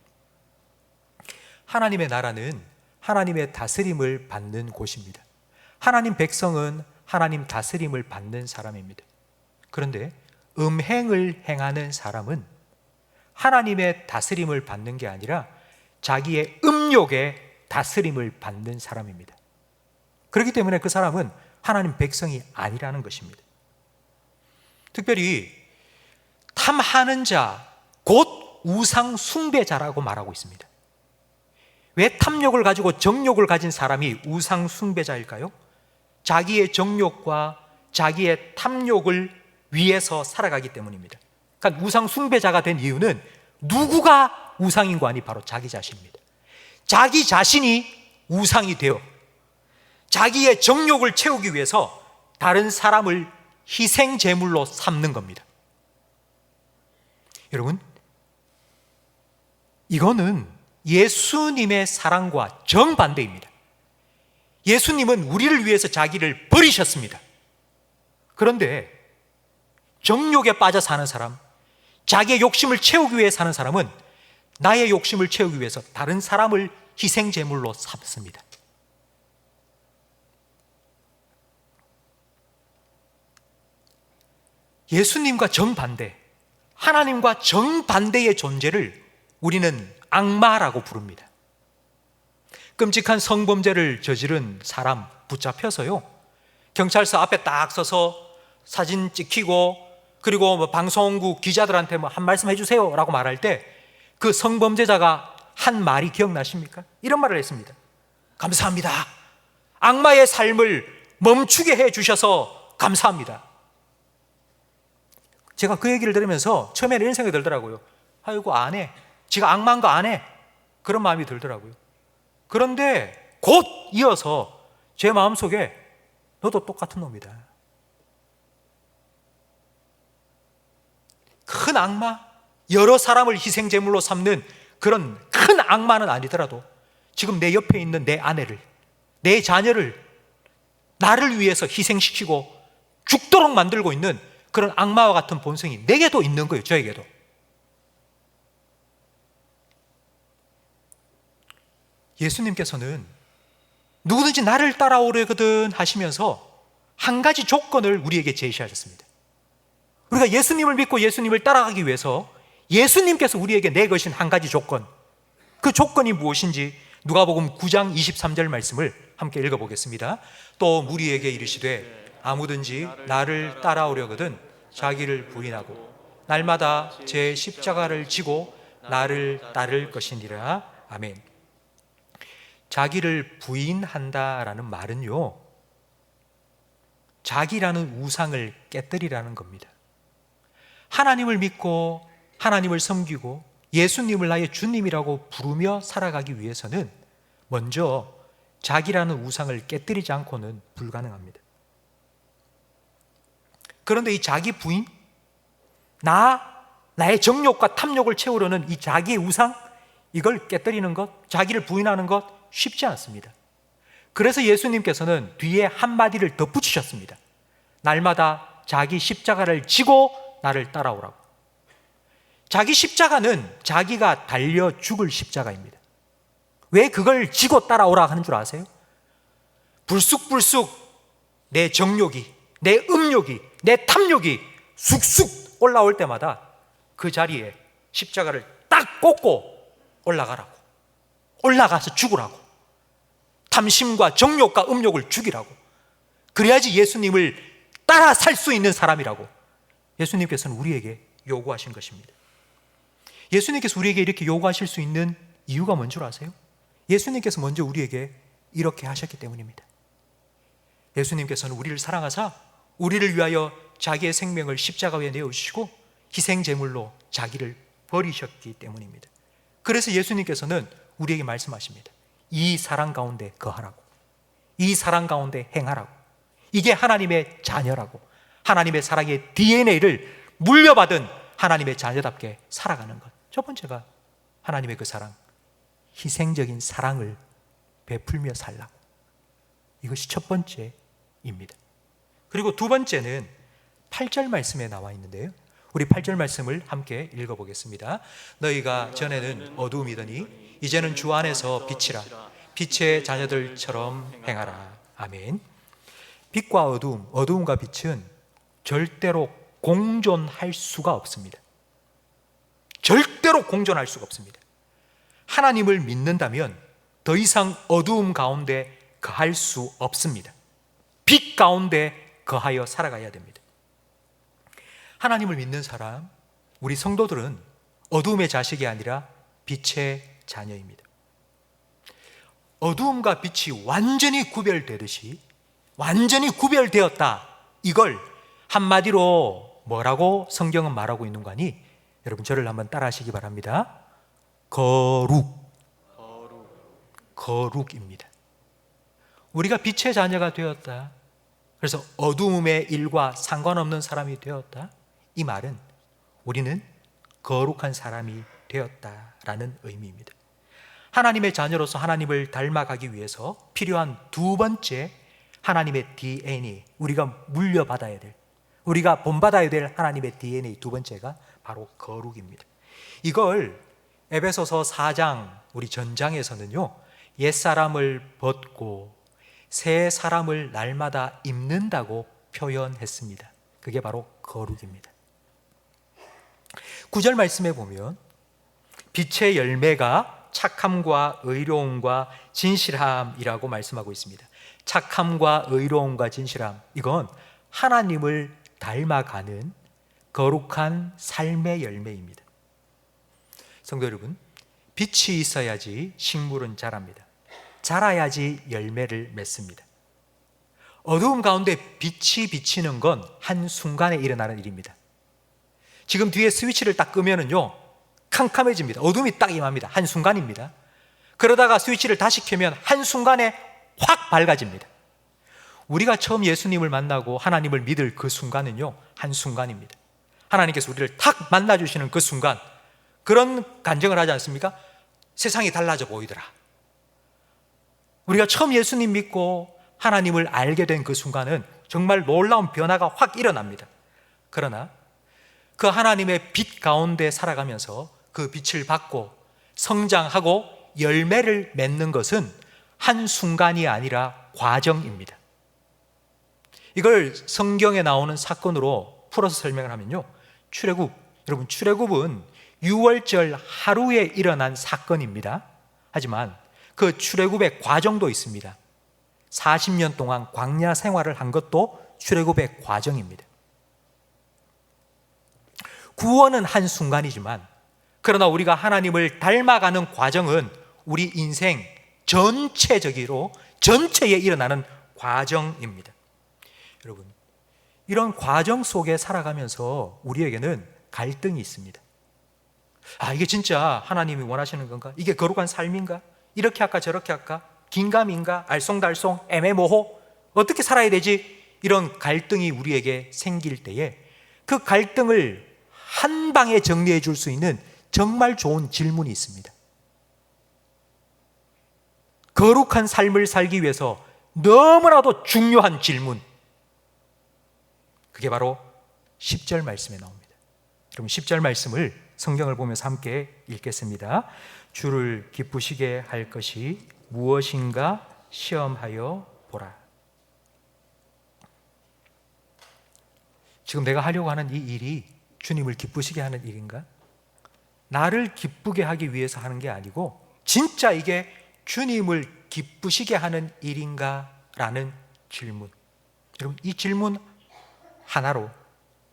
하나님의 나라는 하나님의 다스림을 받는 곳입니다. 하나님 백성은 하나님 다스림을 받는 사람입니다. 그런데 음행을 행하는 사람은 하나님의 다스림을 받는 게 아니라 자기의 음욕에 다스림을 받는 사람입니다. 그렇기 때문에 그 사람은 하나님 백성이 아니라는 것입니다. 특별히 탐하는 자, 곧 우상 숭배자라고 말하고 있습니다. 왜 탐욕을 가지고 정욕을 가진 사람이 우상 숭배자일까요? 자기의 정욕과 자기의 탐욕을 위해서 살아가기 때문입니다. 그러니까 우상 숭배자가 된 이유는 누구가 우상인 거 아니? 바로 자기 자신입니다. 자기 자신이 우상이 되어 자기의 정욕을 채우기 위해서 다른 사람을 희생 제물로 삼는 겁니다. 여러분, 이거는 예수님의 사랑과 정반대입니다. 예수님은 우리를 위해서 자기를 버리셨습니다. 그런데 정욕에 빠져 사는 사람, 자기의 욕심을 채우기 위해 사는 사람은 나의 욕심을 채우기 위해서 다른 사람을 희생 제물로 삼습니다. 예수님과 정반대, 하나님과 정반대의 존재를 우리는 악마라고 부릅니다. 끔찍한 성범죄를 저지른 사람 붙잡혀서요, 경찰서 앞에 딱 서서 사진 찍히고, 그리고 뭐 방송국 기자들한테 뭐 한 말씀 해주세요 라고 말할 때 그 성범죄자가 한 말이 기억나십니까? 이런 말을 했습니다. 감사합니다. 악마의 삶을 멈추게 해주셔서 감사합니다. 제가 그 얘기를 들으면서 처음에는 이런 생각이 들더라고요. 아이고, 안 해. 지가 악마인 거 안 해. 그런 마음이 들더라고요. 그런데 곧 이어서 제 마음속에 너도 똑같은 놈이다. 큰 악마, 여러 사람을 희생제물로 삼는 그런 큰 악마는 아니더라도 지금 내 옆에 있는 내 아내를, 내 자녀를 나를 위해서 희생시키고 죽도록 만들고 있는 그런 악마와 같은 본성이 내게도 있는 거예요. 저에게도. 예수님께서는 누구든지 나를 따라오려거든 하시면서 한 가지 조건을 우리에게 제시하셨습니다. 우리가 예수님을 믿고 예수님을 따라가기 위해서 예수님께서 우리에게 내거신 한 가지 조건, 그 조건이 무엇인지 누가복음 9장 23절 말씀을 함께 읽어보겠습니다. 또 무리에게 이르시되 아무든지 나를 따라오려거든 자기를 부인하고 날마다 제 십자가를 지고 나를 따를 것이니라. 아멘. 자기를 부인한다라는 말은요, 자기라는 우상을 깨뜨리라는 겁니다. 하나님을 믿고 하나님을 섬기고 예수님을 나의 주님이라고 부르며 살아가기 위해서는 먼저 자기라는 우상을 깨뜨리지 않고는 불가능합니다. 그런데 이 자기 부인, 나의 정욕과 탐욕을 채우려는 이 자기의 우상, 이걸 깨뜨리는 것, 자기를 부인하는 것 쉽지 않습니다. 그래서 예수님께서는 뒤에 한마디를 덧붙이셨습니다. 날마다 자기 십자가를 지고 나를 따라오라고. 자기 십자가는 자기가 달려 죽을 십자가입니다. 왜 그걸 지고 따라오라 하는 줄 아세요? 불쑥불쑥 내 정욕이, 내 음욕이, 내 탐욕이 쑥쑥 올라올 때마다 그 자리에 십자가를 딱 꽂고 올라가라고, 올라가서 죽으라고, 탐심과 정욕과 음욕을 죽이라고. 그래야지 예수님을 따라 살 수 있는 사람이라고 예수님께서는 우리에게 요구하신 것입니다. 예수님께서 우리에게 이렇게 요구하실 수 있는 이유가 뭔 줄 아세요? 예수님께서 먼저 우리에게 이렇게 하셨기 때문입니다. 예수님께서는 우리를 사랑하사 우리를 위하여 자기의 생명을 십자가 위에 내어주시고 희생제물로 자기를 버리셨기 때문입니다. 그래서 예수님께서는 우리에게 말씀하십니다. 이 사랑 가운데 거하라고, 이 사랑 가운데 행하라고. 이게 하나님의 자녀라고, 하나님의 사랑의 DNA를 물려받은 하나님의 자녀답게 살아가는 것. 첫 번째가 하나님의 그 사랑, 희생적인 사랑을 베풀며 살라고. 이것이 첫 번째입니다. 그리고 두 번째는 8절 말씀에 나와 있는데요, 우리 8절 말씀을 함께 읽어보겠습니다. 너희가 전에는 어두움이더니 이제는 주 안에서 빛이라. 빛의 자녀들처럼 행하라. 아멘. 빛과 어두움, 어두움과 빛은 절대로 공존할 수가 없습니다. 절대로 공존할 수가 없습니다. 하나님을 믿는다면 더 이상 어두움 가운데 거할 수 없습니다. 빛 가운데 거하여 살아가야 됩니다. 하나님을 믿는 사람, 우리 성도들은 어두움의 자식이 아니라 빛의 자녀입니다. 어두움과 빛이 완전히 구별되듯이, 완전히 구별되었다, 이걸 한마디로 뭐라고 성경은 말하고 있는 거 아니? 여러분 저를 한번 따라 하시기 바랍니다. 거룩입니다. 우리가 빛의 자녀가 되었다. 그래서 어두움의 일과 상관없는 사람이 되었다. 이 말은 우리는 거룩한 사람이 되었다라는 의미입니다. 하나님의 자녀로서 하나님을 닮아가기 위해서 필요한 두 번째 하나님의 DNA, 우리가 물려받아야 될, 우리가 본받아야 될 하나님의 DNA 두 번째가 바로 거룩입니다. 이걸 에베소서 4장 우리 전장에서는요, 옛사람을 벗고 새 사람을 날마다 입는다고 표현했습니다. 그게 바로 거룩입니다. 9절 말씀에 보면 빛의 열매가 착함과 의로움과 진실함이라고 말씀하고 있습니다. 착함과 의로움과 진실함, 이건 하나님을 닮아가는 거룩한 삶의 열매입니다. 성도 여러분, 빛이 있어야지 식물은 자랍니다. 자라야지 열매를 맺습니다. 어두움 가운데 빛이 비치는 건 한순간에 일어나는 일입니다. 지금 뒤에 스위치를 딱 끄면은요, 캄캄해집니다. 어둠이 딱 임합니다. 한순간입니다. 그러다가 스위치를 다시 켜면 한순간에 확 밝아집니다. 우리가 처음 예수님을 만나고 하나님을 믿을 그 순간은요, 한순간입니다. 하나님께서 우리를 탁 만나주시는 그 순간, 그런 간증을 하지 않습니까? 세상이 달라져 보이더라. 우리가 처음 예수님 믿고 하나님을 알게 된 그 순간은 정말 놀라운 변화가 확 일어납니다. 그러나 그 하나님의 빛 가운데 살아가면서 그 빛을 받고 성장하고 열매를 맺는 것은 한순간이 아니라 과정입니다. 이걸 성경에 나오는 사건으로 풀어서 설명을 하면요, 출애굽, 여러분 출애굽은 6월절 하루에 일어난 사건입니다. 하지만 그 출애굽의 과정도 있습니다. 40년 동안 광야 생활을 한 것도 출애굽의 과정입니다. 구원은 한순간이지만 그러나 우리가 하나님을 닮아가는 과정은 우리 인생 전체적으로 전체에 일어나는 과정입니다. 여러분, 이런 과정 속에 살아가면서 우리에게는 갈등이 있습니다. 아, 이게 진짜 하나님이 원하시는 건가? 이게 거룩한 삶인가? 이렇게 할까 저렇게 할까? 긴가민가? 알쏭달쏭? 애매모호? 어떻게 살아야 되지? 이런 갈등이 우리에게 생길 때에 그 갈등을 한 방에 정리해 줄 수 있는 정말 좋은 질문이 있습니다. 거룩한 삶을 살기 위해서 너무나도 중요한 질문, 그게 바로 10절 말씀에 나옵니다. 그럼 10절 말씀을 성경을 보면서 함께 읽겠습니다. 주를 기쁘시게 할 것이 무엇인가 시험하여 보라. 지금 내가 하려고 하는 이 일이 주님을 기쁘시게 하는 일인가? 나를 기쁘게 하기 위해서 하는 게 아니고 진짜 이게 주님을 기쁘시게 하는 일인가? 라는 질문. 여러분, 이 질문 하나로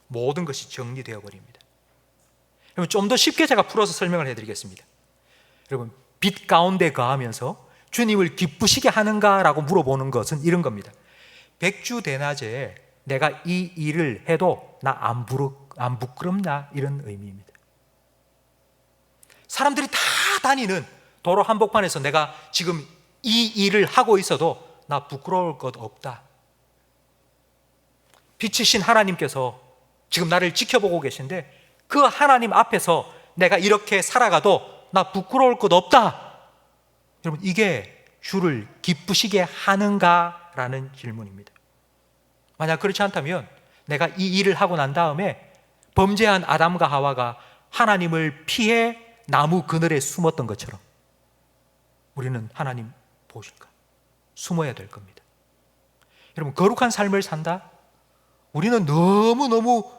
모든 것이 정리되어 버립니다. 여러분, 좀 더 쉽게 제가 풀어서 설명을 해드리겠습니다. 여러분, 빛 가운데 거하면서 주님을 기쁘시게 하는가라고 물어보는 것은 이런 겁니다. 백주대낮에 내가 이 일을 해도 나 안 부끄럽나? 이런 의미입니다. 사람들이 다 다니는 도로 한복판에서 내가 지금 이 일을 하고 있어도 나 부끄러울 것 없다. 빛이신 하나님께서 지금 나를 지켜보고 계신데 그 하나님 앞에서 내가 이렇게 살아가도 나 부끄러울 것 없다. 여러분, 이게 주를 기쁘시게 하는가라는 질문입니다. 만약 그렇지 않다면 내가 이 일을 하고 난 다음에 범죄한 아담과 하와가 하나님을 피해 나무 그늘에 숨었던 것처럼 우리는 하나님 보실까? 숨어야 될 겁니다. 여러분, 거룩한 삶을 산다? 우리는 너무너무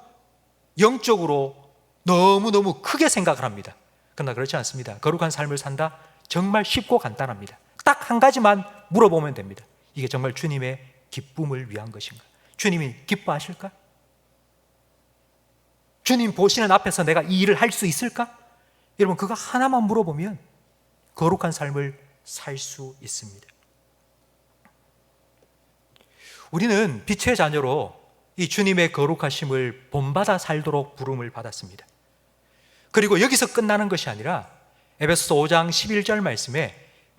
영적으로 너무너무 크게 생각을 합니다. 그러나 그렇지 않습니다. 거룩한 삶을 산다? 정말 쉽고 간단합니다. 딱 한 가지만 물어보면 됩니다. 이게 정말 주님의 기쁨을 위한 것인가? 주님이 기뻐하실까? 주님 보시는 앞에서 내가 이 일을 할 수 있을까? 여러분, 그거 하나만 물어보면 거룩한 삶을 살 수 있습니다. 우리는 빛의 자녀로 이 주님의 거룩하심을 본받아 살도록 부름을 받았습니다. 그리고 여기서 끝나는 것이 아니라 에베소서 5장 11절 말씀에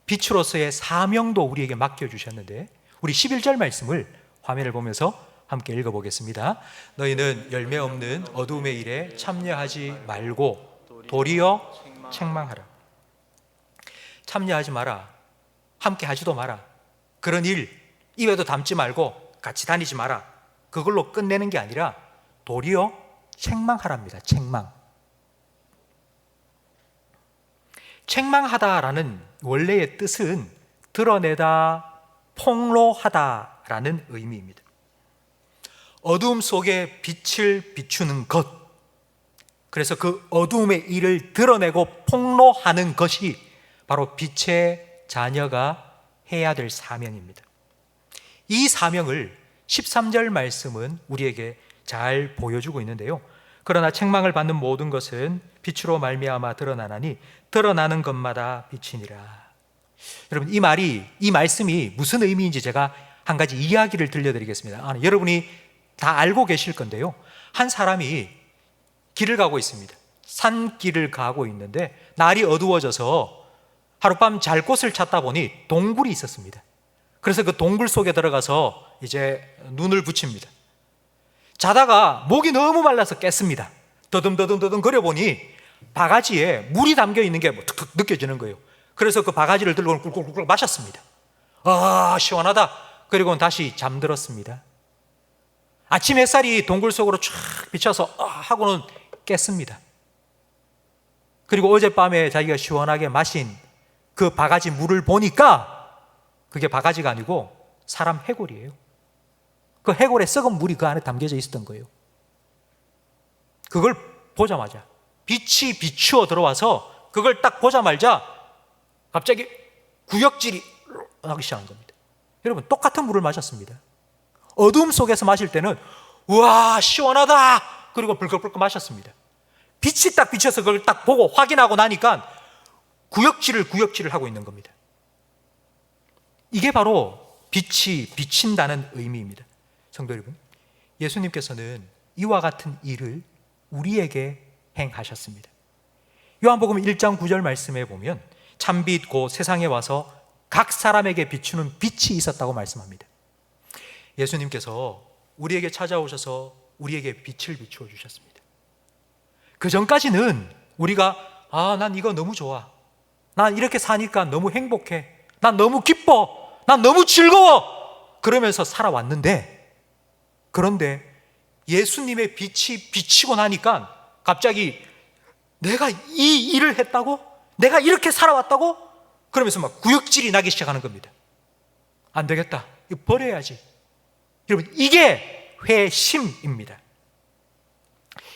빛으로서의 사명도 우리에게 맡겨주셨는데, 우리 11절 말씀을 화면을 보면서 함께 읽어보겠습니다. 너희는 열매 없는 어두움의 일에 참여하지 말고 도리어 책망하라. 참여하지 마라. 함께 하지도 마라. 그런 일 입에도 담지 말고 같이 다니지 마라. 그걸로 끝내는 게 아니라 도리어 책망하랍니다. 책망. 책망하다라는 원래의 뜻은 드러내다, 폭로하다라는 의미입니다. 어두움 속에 빛을 비추는 것, 그래서 그 어두움의 일을 드러내고 폭로하는 것이 바로 빛의 자녀가 해야 될 사명입니다. 이 사명을 13절 말씀은 우리에게 잘 보여주고 있는데요. 그러나 책망을 받는 모든 것은 빛으로 말미암아 드러나나니 드러나는 것마다 빛이니라. 여러분, 이 말씀이 무슨 의미인지 제가 한 가지 이야기를 들려드리겠습니다. 여러분이 다 알고 계실 건데요. 한 사람이 길을 가고 있습니다. 산길을 가고 있는데 날이 어두워져서 하룻밤 잘 곳을 찾다 보니 동굴이 있었습니다. 그래서 그 동굴 속에 들어가서 이제 눈을 붙입니다. 자다가 목이 너무 말라서 깼습니다. 더듬더듬 거려보니 바가지에 물이 담겨 있는 게 툭툭 느껴지는 거예요. 그래서 그 바가지를 들고 꿀꿀꿀 마셨습니다. 아, 시원하다. 그리고는 다시 잠들었습니다. 아침 햇살이 동굴 속으로 쫙 비쳐서 하고는 깼습니다. 그리고 어젯밤에 자기가 시원하게 마신 그 바가지 물을 보니까 그게 바가지가 아니고 사람 해골이에요. 그 해골에 썩은 물이 그 안에 담겨져 있었던 거예요. 그걸 보자마자 빛이 비추어 들어와서 그걸 딱 보자마자 갑자기 구역질이 하기 시작한 겁니다. 여러분, 똑같은 물을 마셨습니다. 어두움 속에서 마실 때는 우와 시원하다 그리고 불컥불컥 마셨습니다. 빛이 딱 비쳐서 그걸 딱 보고 확인하고 나니까 구역질을 하고 있는 겁니다. 이게 바로 빛이 비친다는 의미입니다. 성도 여러분, 예수님께서는 이와 같은 일을 우리에게 행하셨습니다. 요한복음 1장 9절 말씀에 보면 참빛 곧 세상에 와서 각 사람에게 비추는 빛이 있었다고 말씀합니다. 예수님께서 우리에게 찾아오셔서 우리에게 빛을 비추어 주셨습니다. 그 전까지는 우리가 난 이거 너무 좋아, 난 이렇게 사니까 너무 행복해, 난 너무 기뻐, 난 너무 즐거워 그러면서 살아왔는데, 그런데 예수님의 빛이 비치고 나니까 갑자기 내가 이 일을 했다고? 내가 이렇게 살아왔다고? 그러면서 막 구역질이 나기 시작하는 겁니다. 안 되겠다, 이거 버려야지. 여러분, 이게 회심입니다.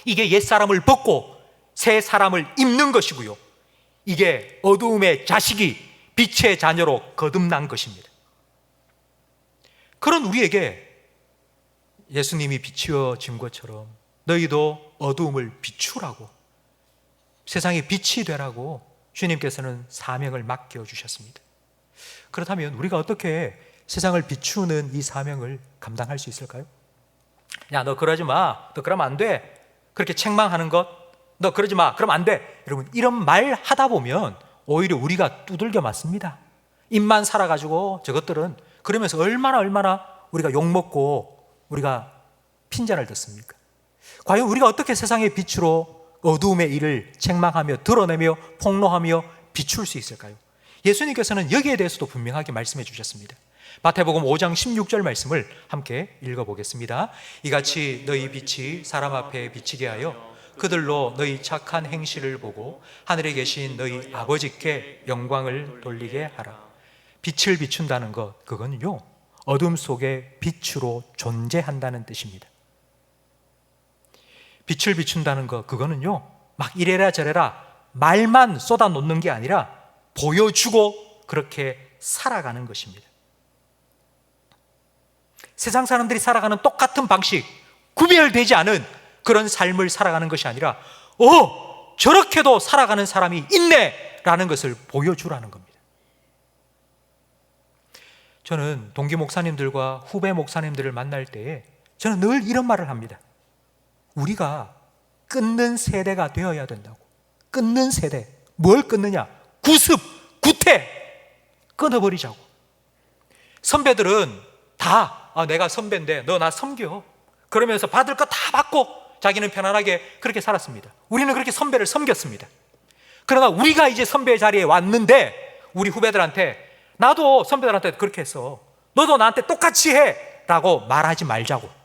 이게 옛사람을 벗고 새 사람을 입는 것이고요, 이게 어두움의 자식이 빛의 자녀로 거듭난 것입니다. 그런 우리에게 예수님이 비추어진 것처럼 너희도 어두움을 비추라고, 세상에 빛이 되라고 주님께서는 사명을 맡겨주셨습니다. 그렇다면 우리가 어떻게 세상을 비추는 이 사명을 감당할 수 있을까요? 야, 너 그러지 마, 너 그러면 안 돼, 그렇게 책망하는 것, 너 그러지 마, 그러면 안 돼. 여러분, 이런 말 하다 보면 오히려 우리가 두들겨 맞습니다. 입만 살아가지고 저것들은, 그러면서 얼마나 우리가 욕먹고 우리가 핀잔을 듣습니까? 과연 우리가 어떻게 세상의 빛으로 어두움의 일을 책망하며 드러내며 폭로하며 비출 수 있을까요? 예수님께서는 여기에 대해서도 분명하게 말씀해 주셨습니다. 마태복음 5장 16절 말씀을 함께 읽어보겠습니다. 이같이 너희 빛이 사람 앞에 비치게 하여 그들로 너희 착한 행실을 보고 하늘에 계신 너희 아버지께 영광을 돌리게 하라. 빛을 비춘다는 것, 그건요, 어둠 속에 빛으로 존재한다는 뜻입니다. 빛을 비춘다는 것, 그거는요, 막 이래라 저래라 말만 쏟아놓는 게 아니라 보여주고 그렇게 살아가는 것입니다. 세상 사람들이 살아가는 똑같은 방식, 구별되지 않은 그런 삶을 살아가는 것이 아니라 저렇게도 살아가는 사람이 있네 라는 것을 보여주라는 겁니다. 저는 동기 목사님들과 후배 목사님들을 만날 때에 저는 늘 이런 말을 합니다. 우리가 끊는 세대가 되어야 된다고. 끊는 세대. 뭘 끊느냐? 구습, 구태 끊어버리자고. 선배들은 다 내가 선배인데 너 나 섬겨. 그러면서 받을 거 다 받고 자기는 편안하게 그렇게 살았습니다. 우리는 그렇게 선배를 섬겼습니다. 그러나 우리가 이제 선배의 자리에 왔는데 우리 후배들한테 나도 선배들한테 그렇게 했어. 너도 나한테 똑같이 해 라고 말하지 말자고.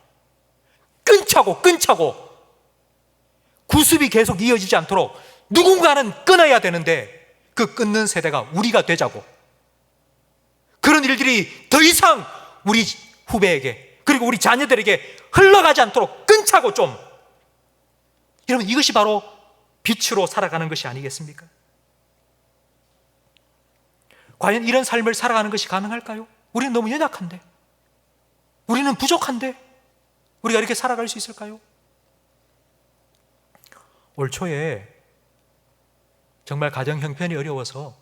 끊자고. 구습이 계속 이어지지 않도록 누군가는 끊어야 되는데 그 끊는 세대가 우리가 되자고. 그런 일들이 더 이상 우리 후배에게 그리고 우리 자녀들에게 흘러가지 않도록 끊자고 좀. 여러분, 이것이 바로 빛으로 살아가는 것이 아니겠습니까? 과연 이런 삶을 살아가는 것이 가능할까요? 우리는 너무 연약한데, 우리는 부족한데 우리가 이렇게 살아갈 수 있을까요? 올 초에 정말 가정 형편이 어려워서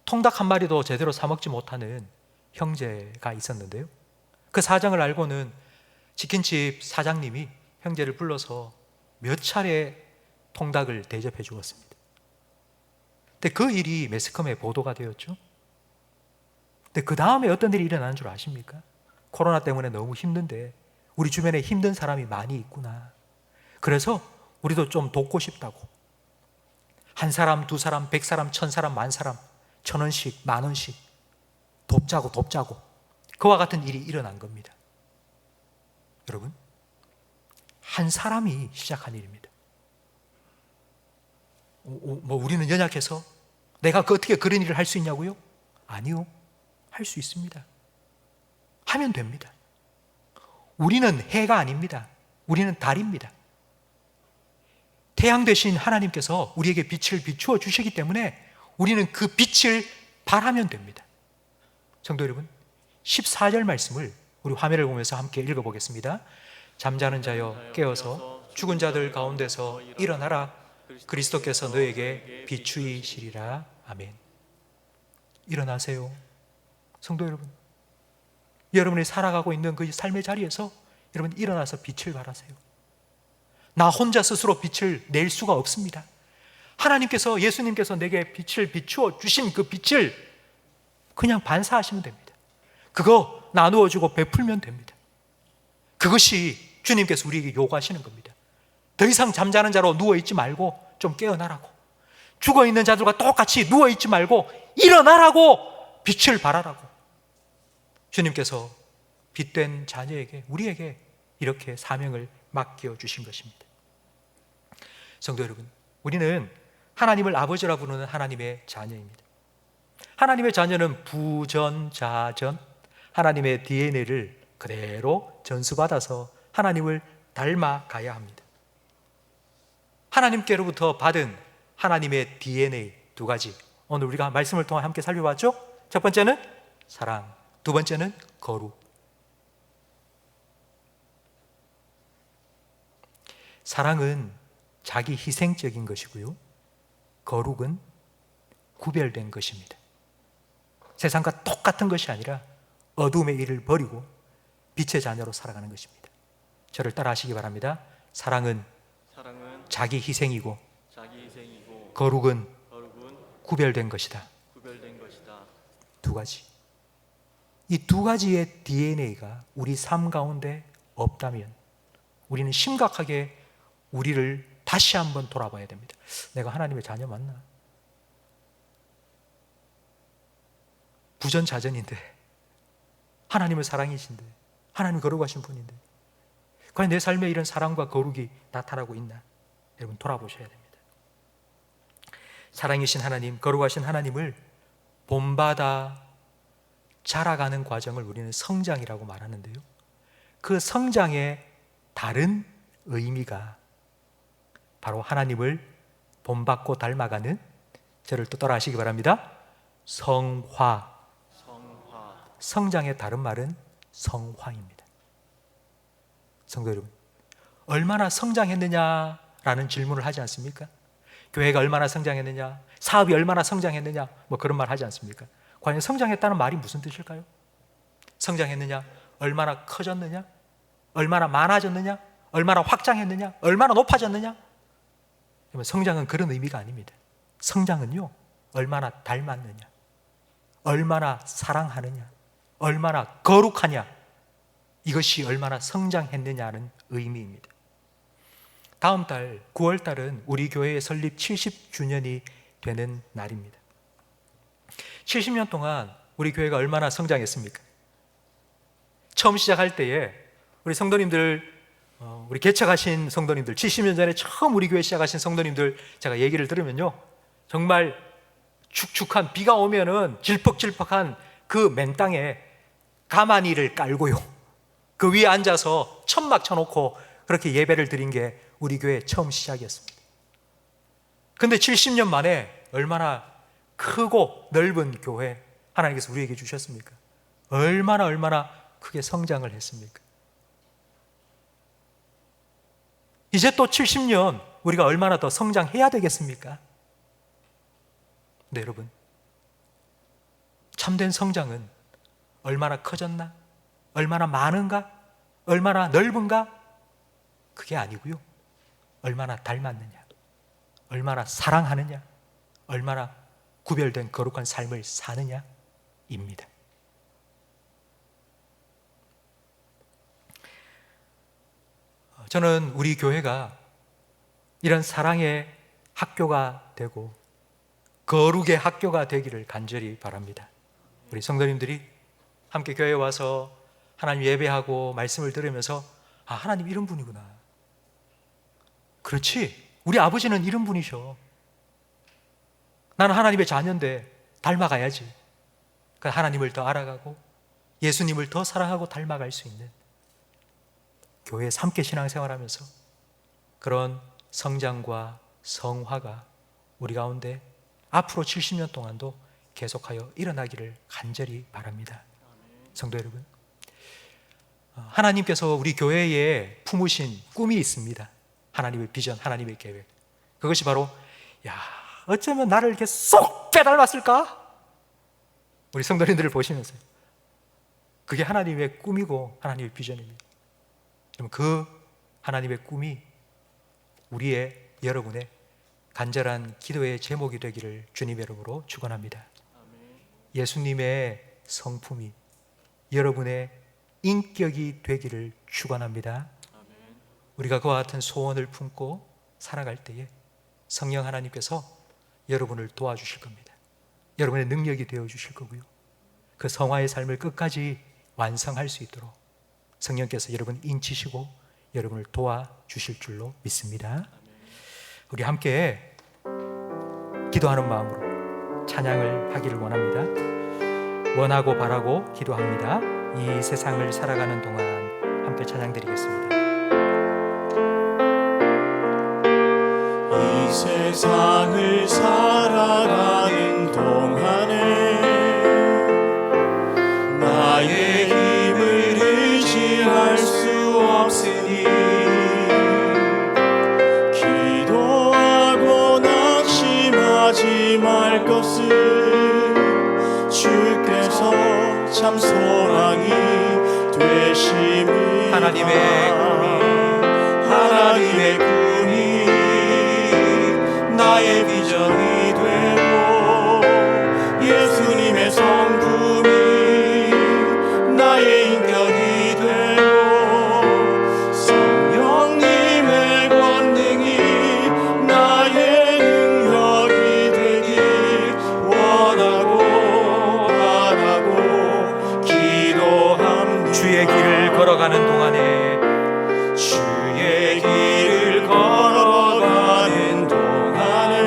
통닭 한 마리도 제대로 사 먹지 못하는 형제가 있었는데요. 그 사정을 알고는 치킨집 사장님이 형제를 불러서 몇 차례 통닭을 대접해 주었습니다. 근데 그 일이 매스컴에 보도가 되었죠. 근데 그 다음에 어떤 일이 일어나는 줄 아십니까? 코로나 때문에 너무 힘든데 우리 주변에 힘든 사람이 많이 있구나. 그래서 우리도 좀 돕고 싶다고. 한 사람, 두 사람, 100사람, 1000사람, 10,000사람 1,000원씩, 10,000원씩 돕자고. 그와 같은 일이 일어난 겁니다. 여러분, 한 사람이 시작한 일입니다. 우리는 연약해서 내가 어떻게 그런 일을 할 수 있냐고요? 아니요, 할 수 있습니다. 하면 됩니다. 우리는 해가 아닙니다. 우리는 달입니다. 태양 대신 하나님께서 우리에게 빛을 비추어 주시기 때문에 우리는 그 빛을 발하면 됩니다. 성도 여러분, 14절 말씀을 우리 화면을 보면서 함께 읽어보겠습니다. 잠자는 자여 깨어서 죽은 자들 가운데서 일어나라. 그리스도께서 너에게 비추이시리라. 아멘. 일어나세요. 성도 여러분, 여러분이 살아가고 있는 그 삶의 자리에서 여러분 일어나서 빛을 발하세요. 나 혼자 스스로 빛을 낼 수가 없습니다. 하나님께서, 예수님께서 내게 빛을 비추어 주신 그 빛을 그냥 반사하시면 됩니다. 그거 나누어 주고 베풀면 됩니다. 그것이 주님께서 우리에게 요구하시는 겁니다. 더 이상 잠자는 자로 누워있지 말고 좀 깨어나라고. 죽어있는 자들과 똑같이 누워있지 말고 일어나라고, 빛을 발하라고. 주님께서 빛된 자녀에게, 우리에게 이렇게 사명을 맡겨 주신 것입니다. 성도 여러분, 우리는 하나님을 아버지라 부르는 하나님의 자녀입니다. 하나님의 자녀는 부전자전, 하나님의 DNA를 그대로 전수받아서 하나님을 닮아가야 합니다. 하나님께로부터 받은 하나님의 DNA 두 가지, 오늘 우리가 말씀을 통해 함께 살펴봤죠? 첫 번째는 사랑, 두 번째는 거룩. 사랑은 자기 희생적인 것이고요, 거룩은 구별된 것입니다. 세상과 똑같은 것이 아니라 어둠의 일을 버리고 빛의 자녀로 살아가는 것입니다. 저를 따라 하시기 바랍니다. 사랑은 자기 희생이고 거룩은 구별된 것이다. 두 가지. 이 두 가지의 DNA가 우리 삶 가운데 없다면 우리는 심각하게 우리를 다시 한번 돌아봐야 됩니다. 내가 하나님의 자녀 맞나? 부전자전인데, 하나님은 사랑이신데, 하나님이 거룩하신 분인데 과연 내 삶에 이런 사랑과 거룩이 나타나고 있나? 여러분 돌아보셔야 됩니다. 사랑이신 하나님, 거룩하신 하나님을 본받아 자라가는 과정을 우리는 성장이라고 말하는데요, 그 성장의 다른 의미가 바로 하나님을 본받고 닮아가는, 저를 또 따라 하시기 바랍니다, 성화. 성장의 다른 말은 성화입니다. 성도 여러분, 얼마나 성장했느냐라는 질문을 하지 않습니까? 교회가 얼마나 성장했느냐, 사업이 얼마나 성장했느냐, 뭐 그런 말 하지 않습니까? 과연 성장했다는 말이 무슨 뜻일까요? 성장했느냐, 얼마나 커졌느냐? 얼마나 많아졌느냐? 얼마나 확장했느냐? 얼마나 높아졌느냐? 그러면 성장은 그런 의미가 아닙니다. 성장은요, 얼마나 닮았느냐? 얼마나 사랑하느냐? 얼마나 거룩하냐? 이것이 얼마나 성장했느냐는 의미입니다. 다음 달 9월 달은 우리 교회의 설립 70주년이 되는 날입니다. 70년 동안 우리 교회가 얼마나 성장했습니까? 처음 시작할 때에 우리 성도님들, 우리 개척하신 성도님들, 70년 전에 처음 우리 교회 시작하신 성도님들 제가 얘기를 들으면요, 정말 축축한, 비가 오면은 질퍽질퍽한 그 맨땅에 가마니를 깔고요, 그 위에 앉아서 천막 쳐놓고 그렇게 예배를 드린 게 우리 교회 처음 시작이었습니다. 근데 70년 만에 얼마나 크고 넓은 교회 하나님께서 우리에게 주셨습니까? 얼마나 크게 성장을 했습니까? 이제 또 70년 우리가 얼마나 더 성장해야 되겠습니까? 네, 여러분, 참된 성장은 얼마나 커졌나? 얼마나 많은가? 얼마나 넓은가? 그게 아니고요, 얼마나 닮았느냐? 얼마나 사랑하느냐? 얼마나 구별된 거룩한 삶을 사느냐입니다. 저는 우리 교회가 이런 사랑의 학교가 되고 거룩의 학교가 되기를 간절히 바랍니다. 우리 성도님들이 함께 교회에 와서 하나님 예배하고 말씀을 들으면서, 아, 하나님 이런 분이구나. 그렇지, 우리 아버지는 이런 분이셔. 나는 하나님의 자녀인데 닮아가야지. 그러니까 하나님을 더 알아가고 예수님을 더 사랑하고 닮아갈 수 있는 교회에서 함께 신앙생활하면서 그런 성장과 성화가 우리 가운데 앞으로 70년 동안도 계속하여 일어나기를 간절히 바랍니다. 성도 여러분, 하나님께서 우리 교회에 품으신 꿈이 있습니다. 하나님의 비전, 하나님의 계획. 그것이 바로, 야, 어쩌면 나를 이렇게 쏙 빼닮았을까? 우리 성도님들을 보시면서 그게 하나님의 꿈이고 하나님의 비전입니다. 그럼 그 하나님의 꿈이 우리의, 여러분의 간절한 기도의 제목이 되기를 주님의 이름으로 축원합니다. 예수님의 성품이 여러분의 인격이 되기를 축원합니다. 우리가 그와 같은 소원을 품고 살아갈 때에 성령 하나님께서 여러분을 도와주실 겁니다. 여러분의 능력이 되어주실 거고요, 그 성화의 삶을 끝까지 완성할 수 있도록 성령께서 여러분 인치시고 여러분을 도와주실 줄로 믿습니다. 우리 함께 기도하는 마음으로 찬양을 하기를 원합니다. 원하고 바라고 기도합니다. 이 세상을 살아가는 동안 함께 찬양 드리겠습니다. 이 세상을 살아가는 동안에 나의 힘을 의지할 수 없으니 기도하고 낙심하지 말 것을 주께서 참 소망이 되심이라. 하나님의 꿈이 나의 비전이 되고 예수님의 성품이 나의 인격이 되고 성령님의 권능이 나의 능력이 되길 원하고 바라고 기도합니다. 주의 길을 걸어가는 동안에 주의 길을 걸어가는 동안에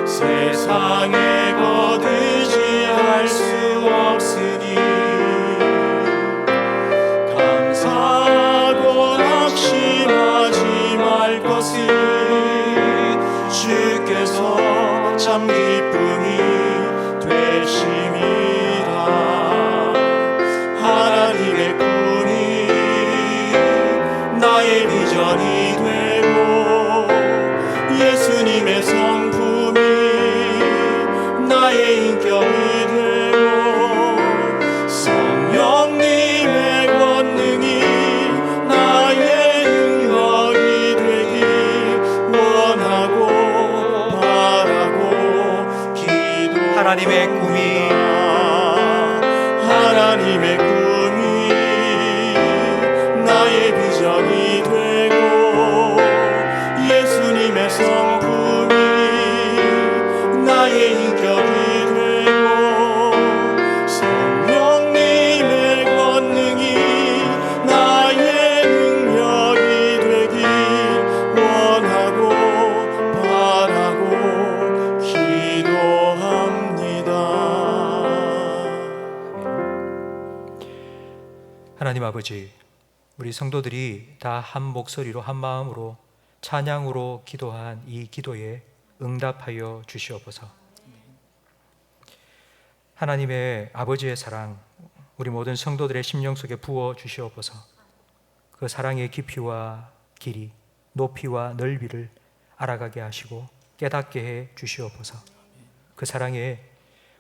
세상에 거두지할 수 없으니 감사하고 낙심하지 말 것을 주께서 참 기쁨이 되심이라. 하나님의 꿈이 나의 비전이 되고 예수님의 성품이 나의 인격이 되고 성령님의 권능이 하나님의 꿈이 하나님의 꿈이 나의 비전이 되고 예수님의 성품이 나의 인격이 되고 성령님의 권능이 나의 능력이 되길 원하고 바라고 기도합니다. 하나님 아버지, 우리 성도들이 다 한 목소리로 한 마음으로 찬양으로 기도한 이 기도에 응답하여 주시옵소서. 하나님의 아버지의 사랑 우리 모든 성도들의 심령 속에 부어 주시옵소서. 그 사랑의 깊이와 길이, 높이와 넓이를 알아가게 하시고 깨닫게 해 주시옵소서. 그 사랑에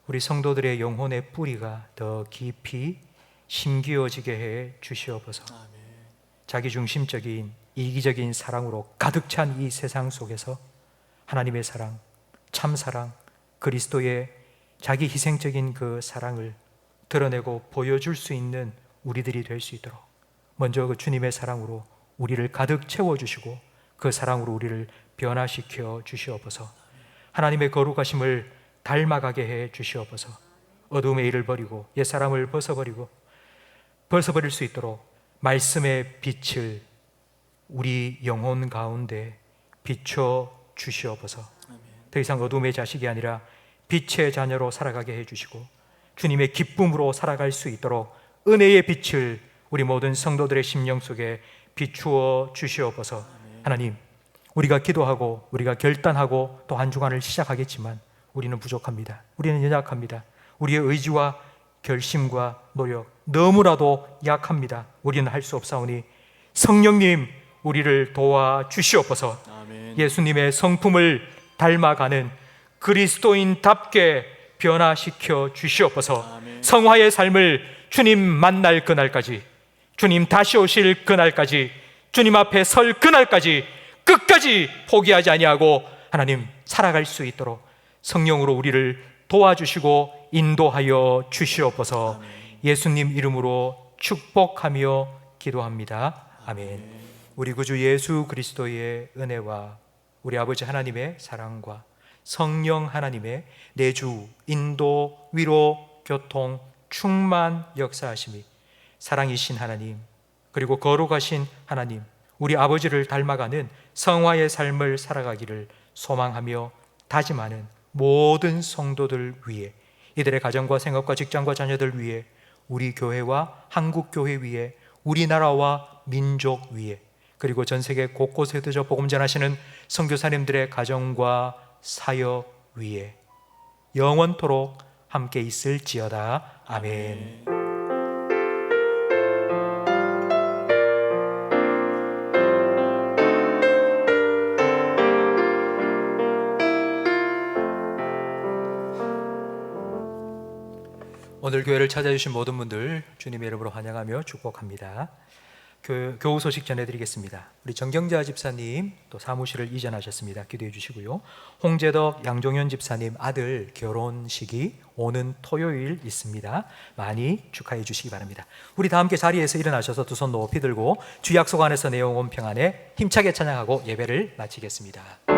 우리 성도들의 영혼의 뿌리가 더 깊이 심기어지게 해 주시옵소서. 자기중심적인 이기적인 사랑으로 가득 찬 이 세상 속에서 하나님의 사랑, 참사랑, 그리스도의 자기 희생적인 그 사랑을 드러내고 보여줄 수 있는 우리들이 될 수 있도록 먼저 그 주님의 사랑으로 우리를 가득 채워주시고 그 사랑으로 우리를 변화시켜 주시옵소서. 하나님의 거룩하심을 닮아가게 해 주시옵소서. 어둠의 일을 버리고 옛사람을 벗어버릴 수 있도록 말씀의 빛을 우리 영혼 가운데 비춰 주시옵소서. 더 이상 어둠의 자식이 아니라 빛의 자녀로 살아가게 해주시고 주님의 기쁨으로 살아갈 수 있도록 은혜의 빛을 우리 모든 성도들의 심령 속에 비추어 주시옵소서. 하나님, 우리가 기도하고 우리가 결단하고 또 한 주간을 시작하겠지만 우리는 부족합니다. 우리는 연약합니다. 우리의 의지와 결심과 노력 너무나도 약합니다. 우리는 할 수 없사오니 성령님 우리를 도와주시옵소서. 아멘. 예수님의 성품을 닮아가는 그리스도인답게 변화시켜 주시옵소서. 아멘. 성화의 삶을 주님 만날 그날까지, 주님 다시 오실 그날까지, 주님 앞에 설 그날까지 끝까지 포기하지 아니하고 하나님 살아갈 수 있도록 성령으로 우리를 도와주시고 인도하여 주시옵소서. 아멘. 예수님 이름으로 축복하며 기도합니다. 아멘. 우리 구주 예수 그리스도의 은혜와 우리 아버지 하나님의 사랑과 성령 하나님의 내주, 인도, 위로, 교통, 충만 역사하심이 사랑이신 하나님 그리고 거룩하신 하나님 우리 아버지를 닮아가는 성화의 삶을 살아가기를 소망하며 다짐하는 모든 성도들 위해, 이들의 가정과 생업과 직장과 자녀들 위해, 우리 교회와 한국교회 위해, 우리나라와 민족 위해, 그리고 전 세계 곳곳에 저 복음 전하시는 선교사님들의 가정과 사역 위에 영원토록 함께 있을지어다. 아멘. 오늘 교회를 찾아주신 모든 분들 주님의 이름으로 환영하며 축복합니다. 교우 소식 전해드리겠습니다. 우리 정경자 집사님 또 사무실을 이전하셨습니다. 기도해 주시고요. 홍재덕, 양종현 집사님 아들 결혼식이 오는 토요일 있습니다. 많이 축하해 주시기 바랍니다. 우리 다 함께 자리에서 일어나셔서 두 손 높이 들고 주 약속 안에서 내용 온평 안에 힘차게 찬양하고 예배를 마치겠습니다.